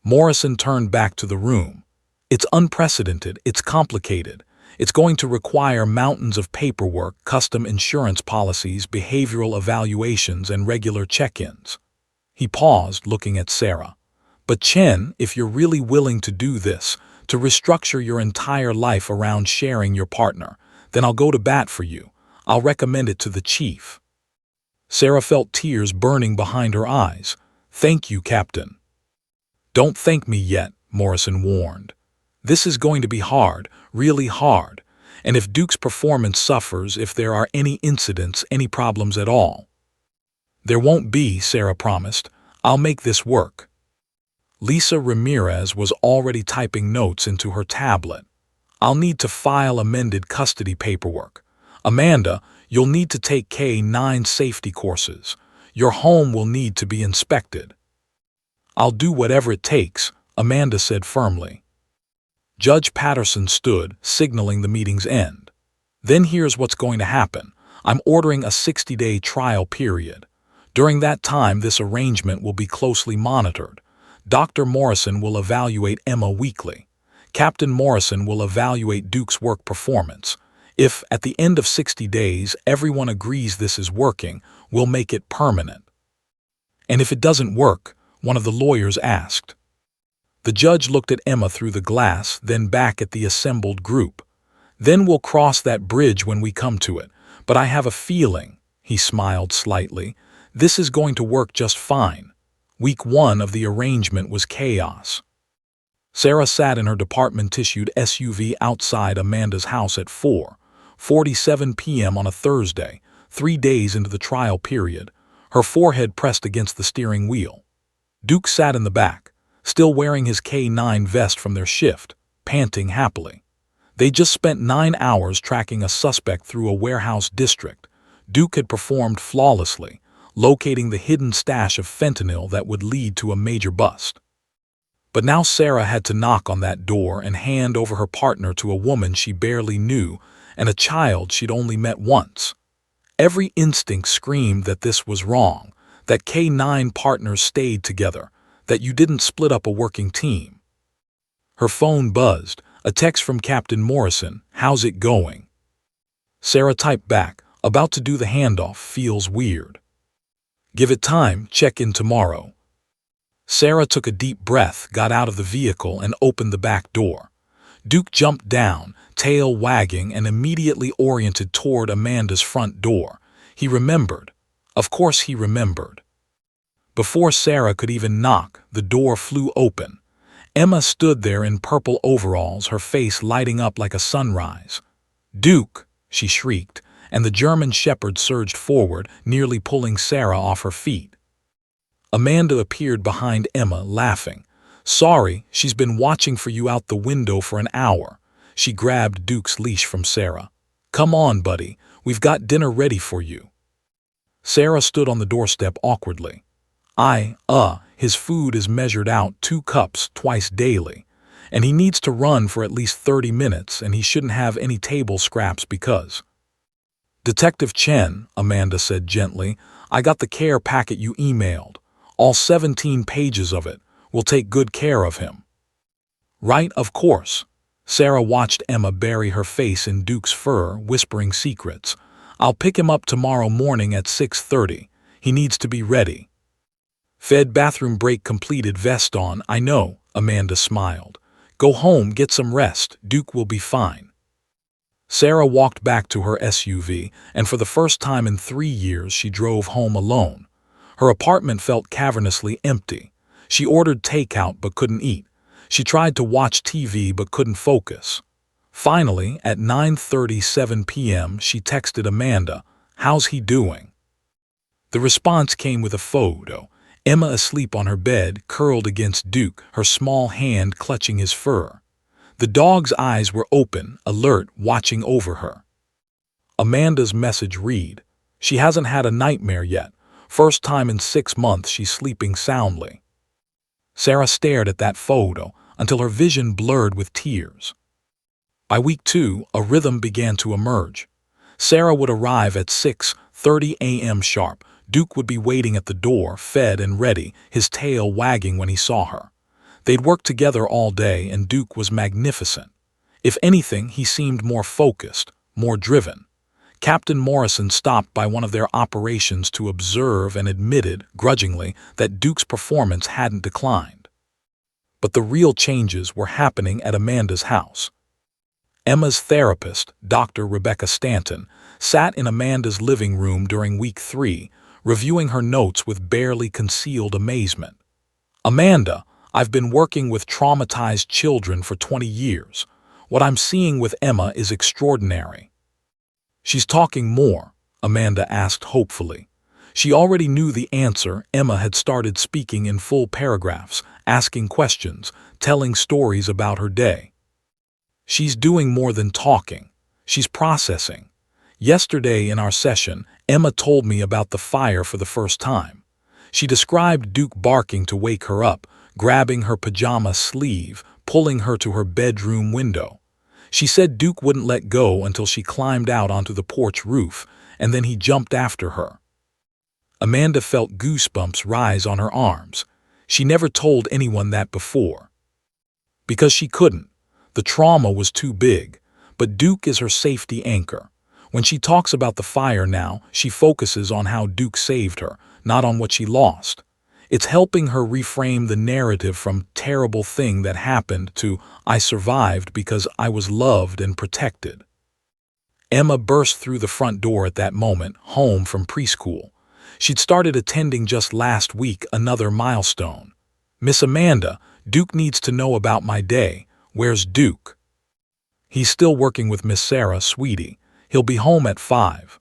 Morrison turned back to the room. "It's unprecedented, it's complicated. It's going to require mountains of paperwork, custom insurance policies, behavioral evaluations, and regular check-ins." He paused, looking at Sarah. "But Chen, if you're really willing to do this, to restructure your entire life around sharing your partner, then I'll go to bat for you. I'll recommend it to the chief." Sarah felt tears burning behind her eyes. "Thank you, Captain." "Don't thank me yet," Morrison warned. "This is going to be hard, really hard. And if Duke's performance suffers, if there are any incidents, any problems at all." "There won't be," Sarah promised. "I'll make this work." Lisa Ramirez was already typing notes into her tablet. "I'll need to file amended custody paperwork. Amanda, you'll need to take K-9 safety courses. Your home will need to be inspected." "I'll do whatever it takes," Amanda said firmly. Judge Patterson stood, signaling the meeting's end. "Then here's what's going to happen. I'm ordering a 60-day trial period. During that time, this arrangement will be closely monitored. Dr. Morrison will evaluate Emma weekly. Captain Morrison will evaluate Duke's work performance. If, at the end of 60 days, everyone agrees this is working, we'll make it permanent." "And if it doesn't work?" one of the lawyers asked. The judge looked at Emma through the glass, then back at the assembled group. "Then we'll cross that bridge when we come to it. But I have a feeling," he smiled slightly, "this is going to work just fine." Week 1 of the arrangement was chaos. Sarah sat in her department-issued SUV outside Amanda's house at 4:47 p.m. on a Thursday, 3 days into the trial period, her forehead pressed against the steering wheel. Duke sat in the back, still wearing his K-9 vest from their shift, panting happily. They just spent 9 hours tracking a suspect through a warehouse district. Duke had performed flawlessly, locating the hidden stash of fentanyl that would lead to a major bust. But now Sarah had to knock on that door and hand over her partner to a woman she barely knew and a child she'd only met once. Every instinct screamed that this was wrong, that K-9 partners stayed together, that you didn't split up a working team. Her phone buzzed, a text from Captain Morrison, "How's it going?" Sarah typed back, "About to do the handoff, feels weird. Give it time, check in tomorrow." Sarah took a deep breath, got out of the vehicle, and opened the back door. Duke jumped down, tail wagging, and immediately oriented toward Amanda's front door. He remembered. Of course he remembered. Before Sarah could even knock, the door flew open. Emma stood there in purple overalls, her face lighting up like a sunrise. "Duke!" she shrieked, and the German shepherd surged forward, nearly pulling Sarah off her feet. Amanda appeared behind Emma, laughing. "Sorry, she's been watching for you out the window for an hour." She grabbed Duke's leash from Sarah. "Come on, buddy, we've got dinner ready for you." Sarah stood on the doorstep awkwardly. His food is measured out 2 cups twice daily, and he needs to run for at least 30 minutes, and he shouldn't have any table scraps because—" "Detective Chen," Amanda said gently, "I got the care packet you emailed. All 17 pages of it. We'll take good care of him." "Right, of course." Sarah watched Emma bury her face in Duke's fur, whispering secrets. "I'll pick him up tomorrow morning at 6:30. He needs to be ready." "Fed bathroom break completed, vest on, I know," Amanda smiled. Go home, get some rest. Duke will be fine. Sarah walked back to her SUV, and for the first time in 3 years she drove home alone. Her apartment felt cavernously empty. She ordered takeout but couldn't eat. She tried to watch TV but couldn't focus. Finally, at 9:37 p.m., she texted Amanda, "How's he doing?" The response came with a photo. Emma asleep on her bed, curled against Duke, her small hand clutching his fur. The dog's eyes were open, alert, watching over her. Amanda's message read, "She hasn't had a nightmare yet. First time in 6 months she's sleeping soundly." Sarah stared at that photo until her vision blurred with tears. By week 2, a rhythm began to emerge. Sarah would arrive at 6:30 a.m. sharp. Duke would be waiting at the door, fed and ready, his tail wagging when he saw her. They'd worked together all day, and Duke was magnificent. If anything, he seemed more focused, more driven. Captain Morrison stopped by one of their operations to observe and admitted, grudgingly, that Duke's performance hadn't declined. But the real changes were happening at Amanda's house. Emma's therapist, Dr. Rebecca Stanton, sat in Amanda's living room during week 3, reviewing her notes with barely concealed amazement. "Amanda, I've been working with traumatized children for 20 years. What I'm seeing with Emma is extraordinary." "She's talking more?" Amanda asked hopefully. She already knew the answer. Emma had started speaking in full paragraphs, asking questions, telling stories about her day. "She's doing more than talking. She's processing. Yesterday in our session, Emma told me about the fire for the first time. She described Duke barking to wake her up, grabbing her pajama sleeve, pulling her to her bedroom window. She said Duke wouldn't let go until she climbed out onto the porch roof, and then he jumped after her." Amanda felt goosebumps rise on her arms. She never told anyone that before. Because she couldn't. The trauma was too big, but Duke is her safety anchor. When she talks about the fire now, she focuses on how Duke saved her, not on what she lost. It's helping her reframe the narrative from "terrible thing that happened" to "I survived because I was loved and protected." Emma burst through the front door at that moment, home from preschool. She'd started attending just last week, another milestone. "Miss Amanda, Duke needs to know about my day. Where's Duke?" "He's still working with Miss Sarah, sweetie. He'll be home at 5.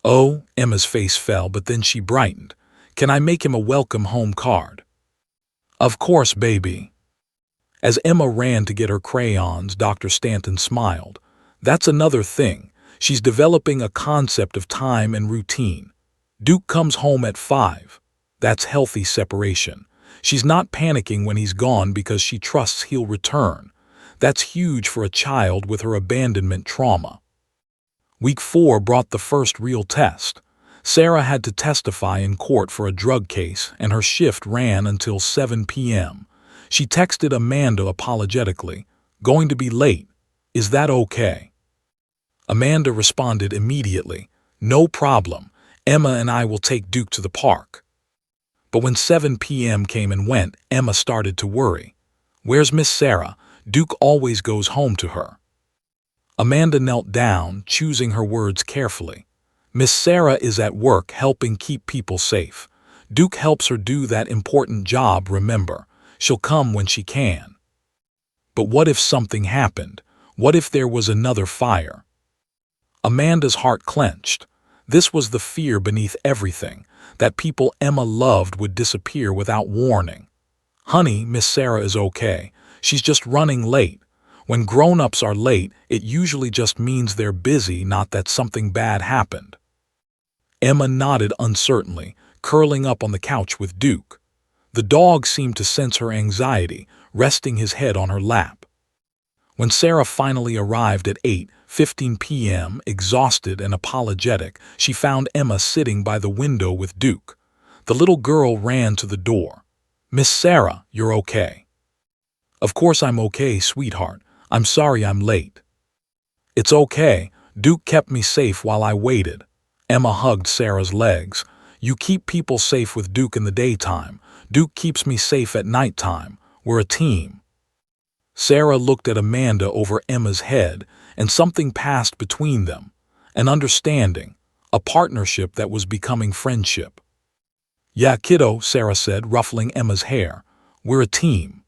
"Oh," Emma's face fell, but then she brightened. "Can I make him a welcome home card?" "Of course, baby." As Emma ran to get her crayons, Dr. Stanton smiled. "That's another thing. She's developing a concept of time and routine. Duke comes home at 5. That's healthy separation. She's not panicking when he's gone because she trusts he'll return. That's huge for a child with her abandonment trauma." Week 4 brought the first real test. Sarah had to testify in court for a drug case, and her shift ran until 7 p.m. She texted Amanda apologetically, "Going to be late. Is that okay?" Amanda responded immediately, "No problem. Emma and I will take Duke to the park." But when 7 p.m. came and went, Emma started to worry. "Where's Miss Sarah? Duke always goes home to her." Amanda knelt down, choosing her words carefully. "Miss Sarah is at work helping keep people safe. Duke helps her do that important job, remember. She'll come when she can." But what if something happened? What if there was another fire? Amanda's heart clenched. This was the fear beneath everything, that people Emma loved would disappear without warning. "Honey, Miss Sarah is okay. She's just running late." When grown-ups are late, it usually just means they're busy, not that something bad happened. Emma nodded uncertainly, curling up on the couch with Duke. The dog seemed to sense her anxiety, resting his head on her lap. When Sarah finally arrived at 8:15 p.m., exhausted and apologetic, she found Emma sitting by the window with Duke. The little girl ran to the door. "Miss Sarah, you're okay." "Of course I'm okay, sweetheart. I'm sorry I'm late." "It's okay. Duke kept me safe while I waited." Emma hugged Sarah's legs. "You keep people safe with Duke in the daytime. Duke keeps me safe at nighttime. We're a team." Sarah looked at Amanda over Emma's head, and something passed between them. An understanding, a partnership that was becoming friendship. "Yeah, kiddo," Sarah said, ruffling Emma's hair. "We're a team."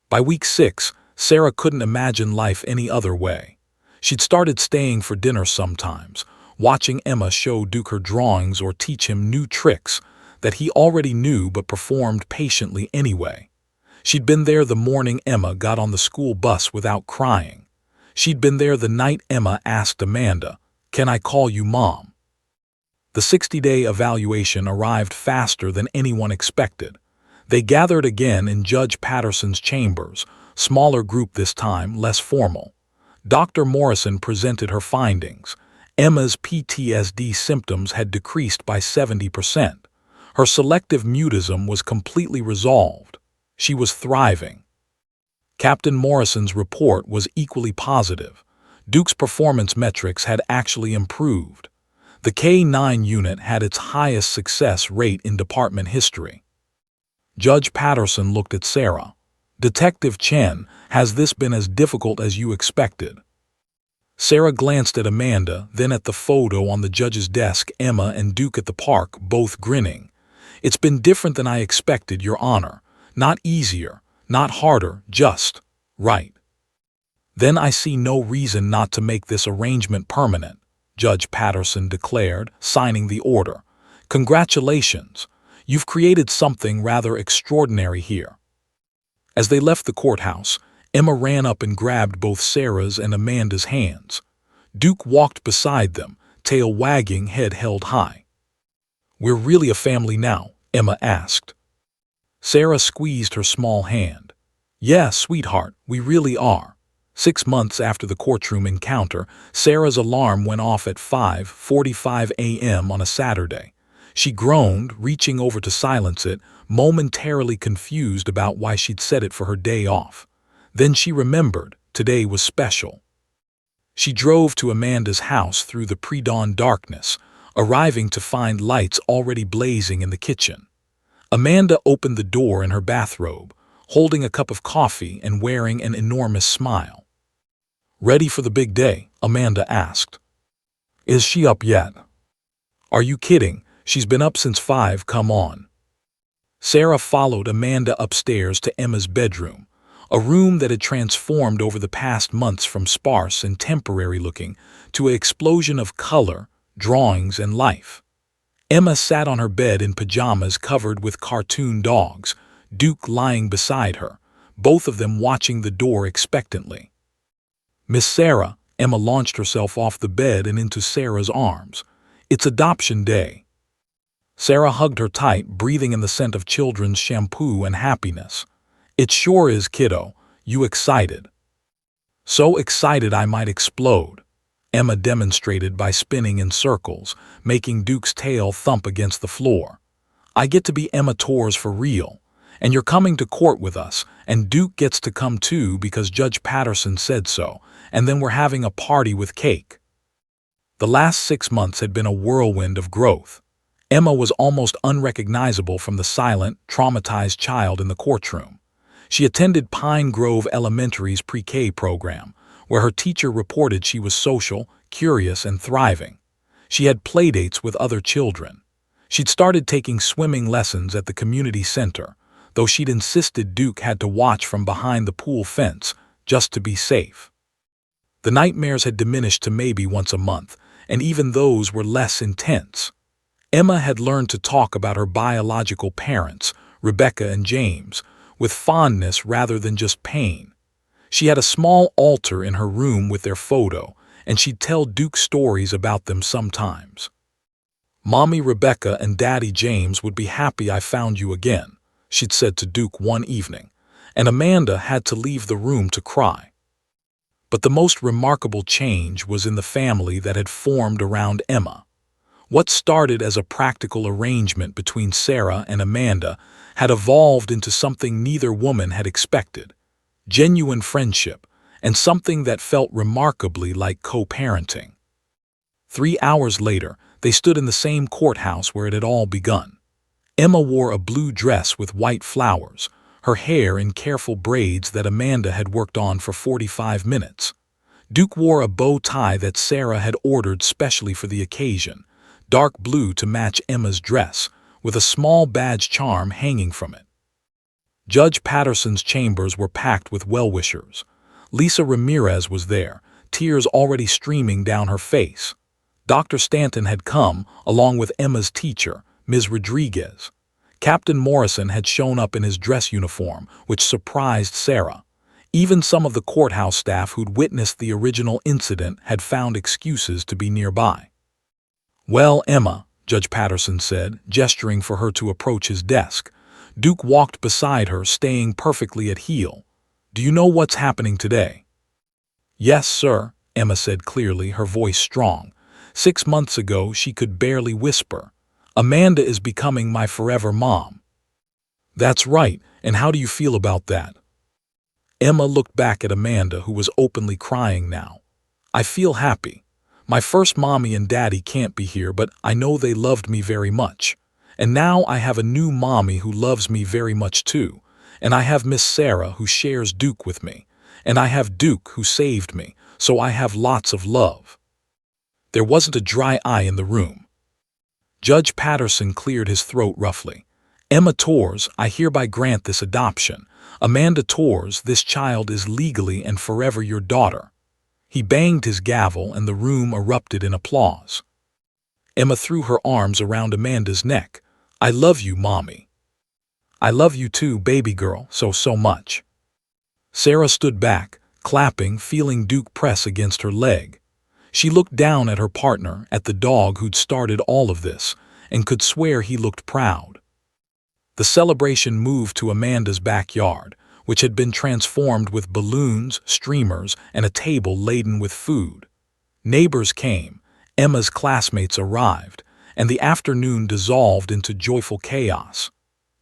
By week 6, Sarah couldn't imagine life any other way. She'd started staying for dinner sometimes, watching Emma show Duke her drawings or teach him new tricks that he already knew but performed patiently anyway. She'd been there the morning Emma got on the school bus without crying. She'd been there the night Emma asked Amanda, "Can I call you Mom?" The 60-day evaluation arrived faster than anyone expected. They gathered again in Judge Patterson's chambers, smaller group this time, less formal. Dr. Morrison presented her findings. Emma's PTSD symptoms had decreased by 70%. Her selective mutism was completely resolved. She was thriving. Captain Morrison's report was equally positive. Duke's performance metrics had actually improved. The K-9 unit had its highest success rate in department history. Judge Patterson looked at Sarah. "Detective Chen, has this been as difficult as you expected?" Sarah glanced at Amanda, then at the photo on the judge's desk, Emma and Duke at the park, both grinning. "It's been different than I expected, Your Honor. Not easier, not harder, just right." "Then I see no reason not to make this arrangement permanent," Judge Patterson declared, signing the order. "Congratulations. You've created something rather extraordinary here." As they left the courthouse, Emma ran up and grabbed both Sarah's and Amanda's hands. Duke walked beside them, tail wagging, head held high. "We're really a family now?" Emma asked. Sarah squeezed her small hand. "Yeah, sweetheart, we really are." 6 months after the courtroom encounter, Sarah's alarm went off at 5:45 a.m. on a Saturday. She groaned, reaching over to silence it, momentarily confused about why she'd set it for her day off. Then she remembered today was special. She drove to Amanda's house through the pre-dawn darkness, arriving to find lights already blazing in the kitchen. Amanda opened the door in her bathrobe, holding a cup of coffee and wearing an enormous smile. "Ready for the big day?" Amanda asked. "Is she up yet?" "Are you kidding? She's been up since 5, come on." Sarah followed Amanda upstairs to Emma's bedroom, a room that had transformed over the past months from sparse and temporary looking to an explosion of color, drawings, and life. Emma sat on her bed in pajamas covered with cartoon dogs, Duke lying beside her, both of them watching the door expectantly. "Miss Sarah," Emma launched herself off the bed and into Sarah's arms. "It's adoption day." Sarah hugged her tight, breathing in the scent of children's shampoo and happiness. "It sure is, kiddo. You excited?" "So excited I might explode," Emma demonstrated by spinning in circles, making Duke's tail thump against the floor. "I get to be Emma Torres for real, and you're coming to court with us, and Duke gets to come too because Judge Patterson said so, and then we're having a party with cake." The last 6 months had been a whirlwind of growth. Emma was almost unrecognizable from the silent, traumatized child in the courtroom. She attended Pine Grove Elementary's pre-K program, where her teacher reported she was social, curious, and thriving. She had playdates with other children. She'd started taking swimming lessons at the community center, though she'd insisted Duke had to watch from behind the pool fence just to be safe. The nightmares had diminished to maybe once a month, and even those were less intense. Emma had learned to talk about her biological parents, Rebecca and James, with fondness rather than just pain. She had a small altar in her room with their photo, and she'd tell Duke stories about them sometimes. "Mommy Rebecca and Daddy James would be happy I found you again," she'd said to Duke one evening, and Amanda had to leave the room to cry. But the most remarkable change was in the family that had formed around Emma. What started as a practical arrangement between Sarah and Amanda had evolved into something neither woman had expected: genuine friendship, and something that felt remarkably like co-parenting. 3 hours later, they stood in the same courthouse where it had all begun. Emma wore a blue dress with white flowers, her hair in careful braids that Amanda had worked on for 45 minutes. Duke wore a bow tie that Sarah had ordered specially for the occasion, dark blue to match Emma's dress, with a small badge charm hanging from it. Judge Patterson's chambers were packed with well-wishers. Lisa Ramirez was there, tears already streaming down her face. Dr. Stanton had come, along with Emma's teacher, Ms. Rodriguez. Captain Morrison had shown up in his dress uniform, which surprised Sarah. Even some of the courthouse staff who'd witnessed the original incident had found excuses to be nearby. "Well, Emma," Judge Patterson said, gesturing for her to approach his desk. Duke walked beside her, staying perfectly at heel. "Do you know what's happening today?" "Yes, sir," Emma said clearly, her voice strong. 6 months ago, she could barely whisper. "Amanda is becoming my forever mom." "That's right, and how do you feel about that?" Emma looked back at Amanda, who was openly crying now. "I feel happy. My first mommy and daddy can't be here, but I know they loved me very much. And now I have a new mommy who loves me very much too. And I have Miss Sarah who shares Duke with me. And I have Duke who saved me, so I have lots of love." There wasn't a dry eye in the room. Judge Patterson cleared his throat roughly. "Emma Torres, I hereby grant this adoption. Amanda Torres, this child is legally and forever your daughter." He banged his gavel and the room erupted in applause. Emma threw her arms around Amanda's neck. "I love you, Mommy." "I love you too, baby girl, so much." Sarah stood back, clapping, feeling Duke press against her leg. She looked down at her partner, at the dog who'd started all of this, and could swear he looked proud. The celebration moved to Amanda's backyard, which had been transformed with balloons, streamers, and a table laden with food. Neighbors came, Emma's classmates arrived, and the afternoon dissolved into joyful chaos.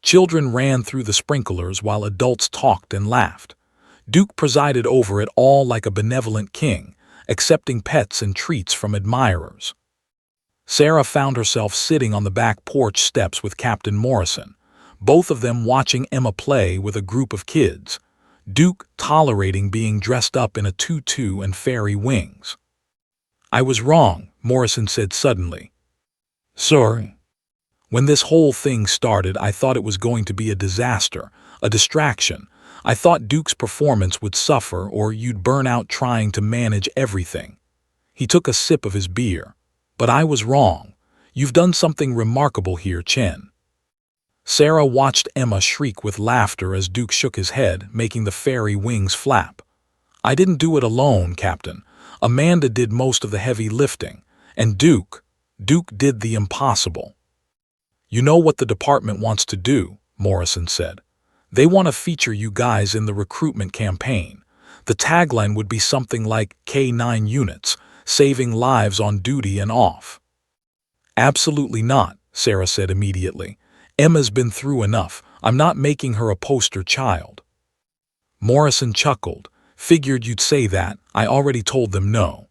Children ran through the sprinklers while adults talked and laughed. Duke presided over it all like a benevolent king, accepting pets and treats from admirers. Sarah found herself sitting on the back porch steps with Captain Morrison, both of them watching Emma play with a group of kids, Duke tolerating being dressed up in a tutu and fairy wings. "I was wrong," Morrison said suddenly. "Sorry. When this whole thing started, I thought it was going to be a disaster, a distraction. I thought Duke's performance would suffer or you'd burn out trying to manage everything." He took a sip of his beer. "But I was wrong. You've done something remarkable here, Chen." Sarah watched Emma shriek with laughter as Duke shook his head, making the fairy wings flap. "I didn't do it alone, Captain. Amanda did most of the heavy lifting. And Duke did the impossible." "You know what the department wants to do," Morrison said. "They want to feature you guys in the recruitment campaign. The tagline would be something like K9 units, saving lives on duty and off." "Absolutely not," Sarah said immediately. "Emma's been through enough. I'm not making her a poster child." Morrison chuckled. "Figured you'd say that. I already told them no."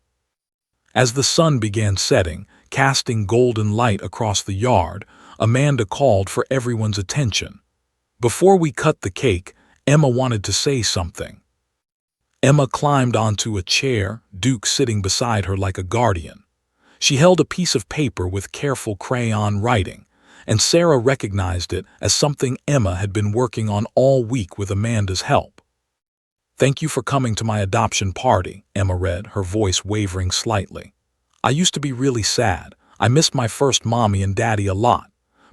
As the sun began setting, casting golden light across the yard, Amanda called for everyone's attention. "Before we cut the cake, Emma wanted to say something." Emma climbed onto a chair, Duke sitting beside her like a guardian. She held a piece of paper with careful crayon writing, and Sarah recognized it as something Emma had been working on all week with Amanda's help. "Thank you for coming to my adoption party," Emma read, her voice wavering slightly. "I used to be really sad. I missed my first mommy and daddy a lot.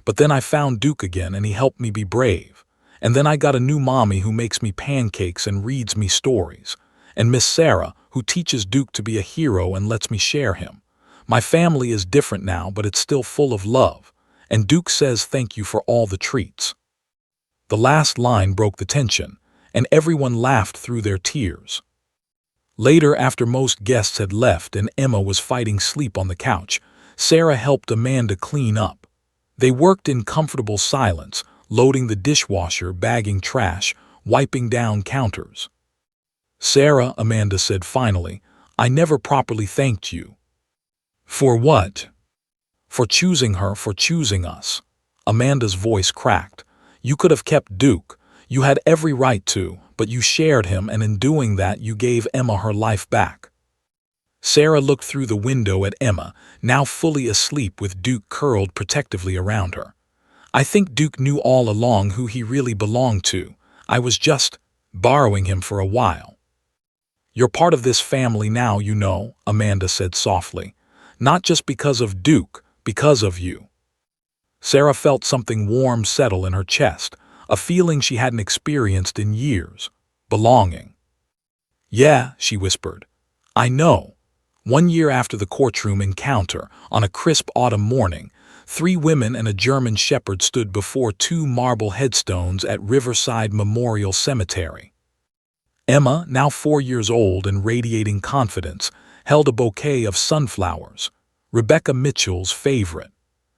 But then I found Duke again and he helped me be brave. And then I got a new mommy who makes me pancakes and reads me stories. And Miss Sarah, who teaches Duke to be a hero and lets me share him. My family is different now, but it's still full of love. And Duke says thank you for all the treats." The last line broke the tension, and everyone laughed through their tears. Later, after most guests had left and Emma was fighting sleep on the couch, Sarah helped Amanda clean up. They worked in comfortable silence, loading the dishwasher, bagging trash, wiping down counters. "Sarah," Amanda said finally, "I never properly thanked you." "For what?" "For choosing her, for choosing us." Amanda's voice cracked. "You could have kept Duke. You had every right to, but you shared him, and in doing that you gave Emma her life back. Sarah looked through the window at Emma, now fully asleep with Duke curled protectively around her. I think Duke knew all along who he really belonged to. I was just borrowing him for a while. You're part of this family now, you know, Amanda said softly. Not just because of Duke, because of you. Sarah felt something warm settle in her chest, a feeling she hadn't experienced in years. Belonging. Yeah, she whispered. I know. 1 year after the courtroom encounter, on a crisp autumn morning, 3 women and a German shepherd stood before 2 marble headstones at Riverside Memorial Cemetery. Emma, now 4 years old and radiating confidence, held a bouquet of sunflowers, Rebecca Mitchell's favorite.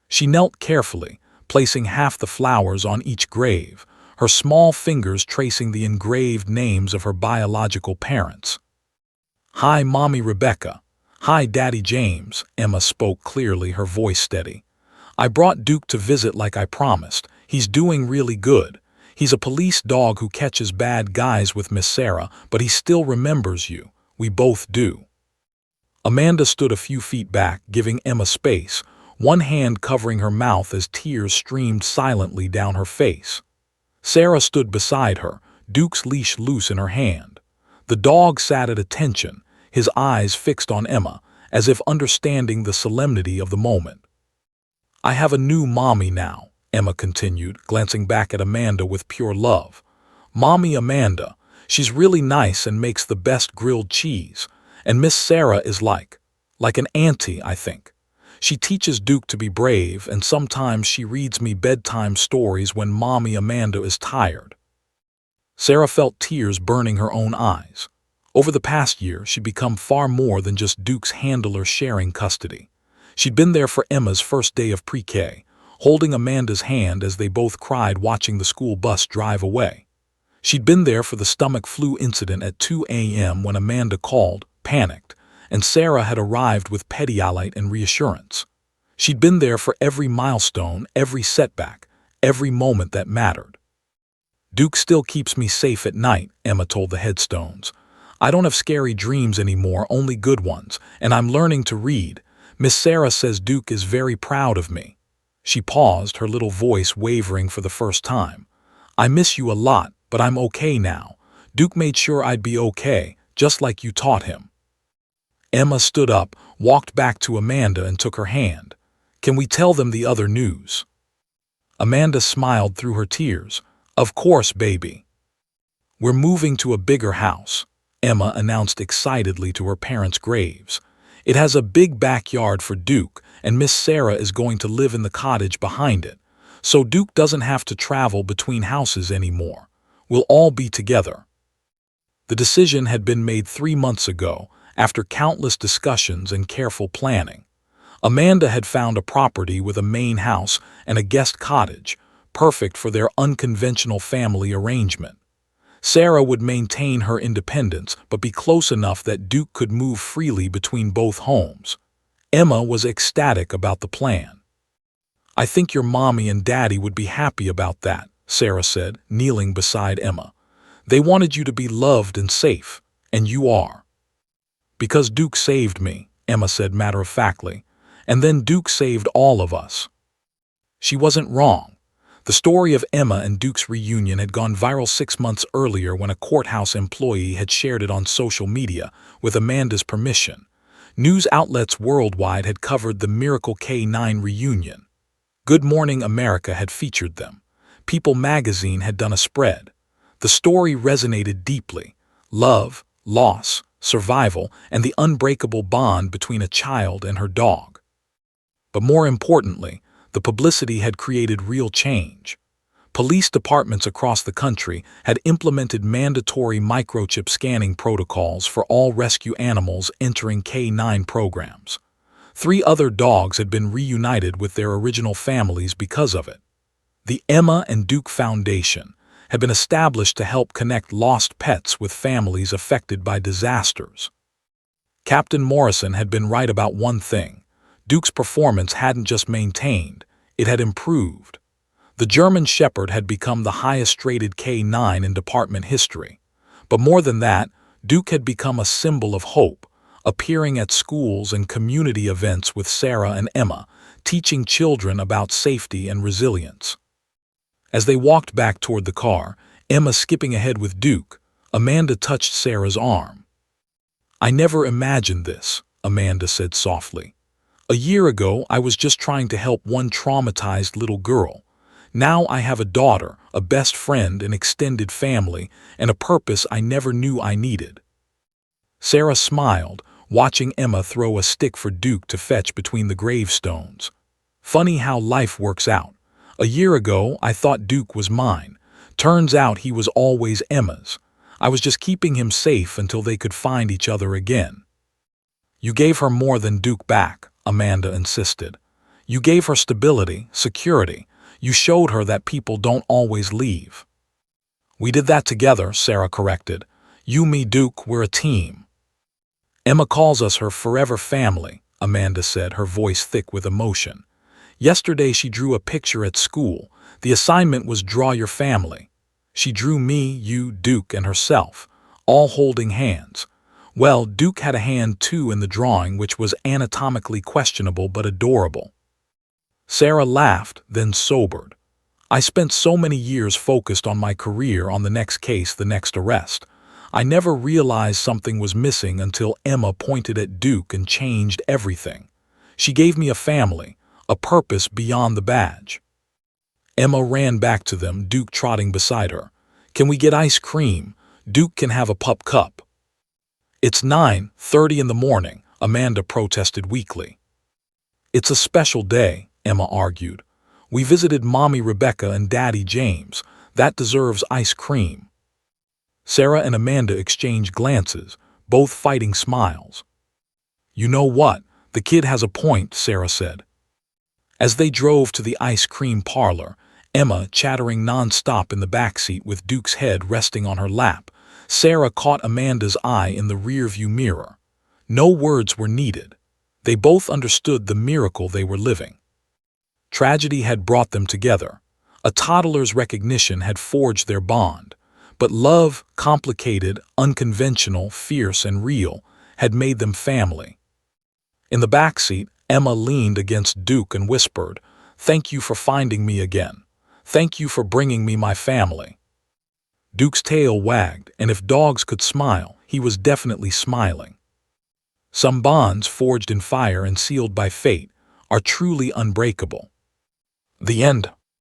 She knelt carefully, placing half the flowers on each grave, her small fingers tracing the engraved names of her biological parents. Hi, Mommy Rebecca. Hi, Daddy James, Emma spoke clearly, her voice steady. I brought Duke to visit like I promised. He's doing really good. He's a police dog who catches bad guys with Miss Sarah, but he still remembers you. We both do. Amanda stood a few feet back, giving Emma space, one hand covering her mouth as tears streamed silently down her face. Sarah stood beside her, Duke's leash loose in her hand. The dog sat at attention, his eyes fixed on Emma, as if understanding the solemnity of the moment. I have a new mommy now, Emma continued, glancing back at Amanda with pure love. Mommy Amanda. She's really nice and makes the best grilled cheese. And Miss Sarah is like an auntie, I think. She teaches Duke to be brave, and sometimes she reads me bedtime stories when Mommy Amanda is tired. Sarah felt tears burning her own eyes. Over the past year, she'd become far more than just Duke's handler sharing custody. She'd been there for Emma's first day of pre-K, holding Amanda's hand as they both cried watching the school bus drive away. She'd been there for the stomach flu incident at 2 a.m. when Amanda called, panicked, and Sarah had arrived with Pedialyte and reassurance. She'd been there for every milestone, every setback, every moment that mattered. Duke still keeps me safe at night, Emma told the headstones. I don't have scary dreams anymore, only good ones, and I'm learning to read. Miss Sarah says Duke is very proud of me. She paused, her little voice wavering for the first time. I miss you a lot, but I'm okay now. Duke made sure I'd be okay, just like you taught him. Emma stood up, walked back to Amanda and took her hand. Can we tell them the other news? Amanda smiled through her tears. Of course, baby. We're moving to a bigger house, Emma announced excitedly to her parents' graves. It has a big backyard for Duke, and Miss Sarah is going to live in the cottage behind it, so Duke doesn't have to travel between houses anymore. We'll all be together. The decision had been made 3 months ago, after countless discussions and careful planning. Amanda had found a property with a main house and a guest cottage, perfect for their unconventional family arrangement. Sarah would maintain her independence, but be close enough that Duke could move freely between both homes. Emma was ecstatic about the plan. I think your mommy and daddy would be happy about that, Sarah said, kneeling beside Emma. They wanted you to be loved and safe, and you are. Because Duke saved me, Emma said matter-of-factly, and then Duke saved all of us. She wasn't wrong. The story of Emma and Duke's reunion had gone viral 6 months earlier when a courthouse employee had shared it on social media with Amanda's permission. News outlets worldwide had covered the Miracle K9 reunion. Good Morning America had featured them. People magazine had done a spread. The story resonated deeply. Love, loss, survival, and the unbreakable bond between a child and her dog. But more importantly, the publicity had created real change. Police departments across the country had implemented mandatory microchip scanning protocols for all rescue animals entering K9 programs. 3 other dogs had been reunited with their original families because of it. The Emma and Duke Foundation had been established to help connect lost pets with families affected by disasters. Captain Morrison had been right about one thing. Duke's performance hadn't just maintained, it had improved. The German Shepherd had become the highest-rated K9 in department history. But more than that, Duke had become a symbol of hope, appearing at schools and community events with Sarah and Emma, teaching children about safety and resilience. As they walked back toward the car, Emma skipping ahead with Duke, Amanda touched Sarah's arm. "I never imagined this," Amanda said softly. "A year ago, I was just trying to help one traumatized little girl. Now I have a daughter, a best friend, an extended family, and a purpose I never knew I needed." Sarah smiled, watching Emma throw a stick for Duke to fetch between the gravestones. "Funny how life works out. A year ago, I thought Duke was mine. Turns out he was always Emma's. I was just keeping him safe until they could find each other again." "You gave her more than Duke back," Amanda insisted. "You gave her stability, security. You showed her that people don't always leave." "We did that together," Sarah corrected. "You, me, Duke, we're a team." "Emma calls us her forever family," Amanda said, her voice thick with emotion. "Yesterday she drew a picture at school. The assignment was draw your family. She drew me, you, Duke, and herself, all holding hands. Well, Duke had a hand too in the drawing, which was anatomically questionable but adorable." Sarah laughed, then sobered. "I spent so many years focused on my career, on the next case, the next arrest. I never realized something was missing until Emma pointed at Duke and changed everything. She gave me a family, a purpose beyond the badge." Emma ran back to them, Duke trotting beside her. "Can we get ice cream? Duke can have a pup cup." "It's 9:30 in the morning," Amanda protested weakly. "It's a special day," Emma argued. "We visited Mommy Rebecca and Daddy James. That deserves ice cream." Sarah and Amanda exchanged glances, both fighting smiles. "You know what? The kid has a point," Sarah said. As they drove to the ice cream parlor, Emma chattering nonstop in the backseat with Duke's head resting on her lap, Sarah caught Amanda's eye in the rearview mirror. No words were needed. They both understood the miracle they were living. Tragedy had brought them together. A toddler's recognition had forged their bond. But love, complicated, unconventional, fierce, and real, had made them family. In the backseat, Emma leaned against Duke and whispered, "Thank you for finding me again. Thank you for bringing me my family." Duke's tail wagged, and if dogs could smile, he was definitely smiling. Some bonds forged in fire and sealed by fate are truly unbreakable. The end.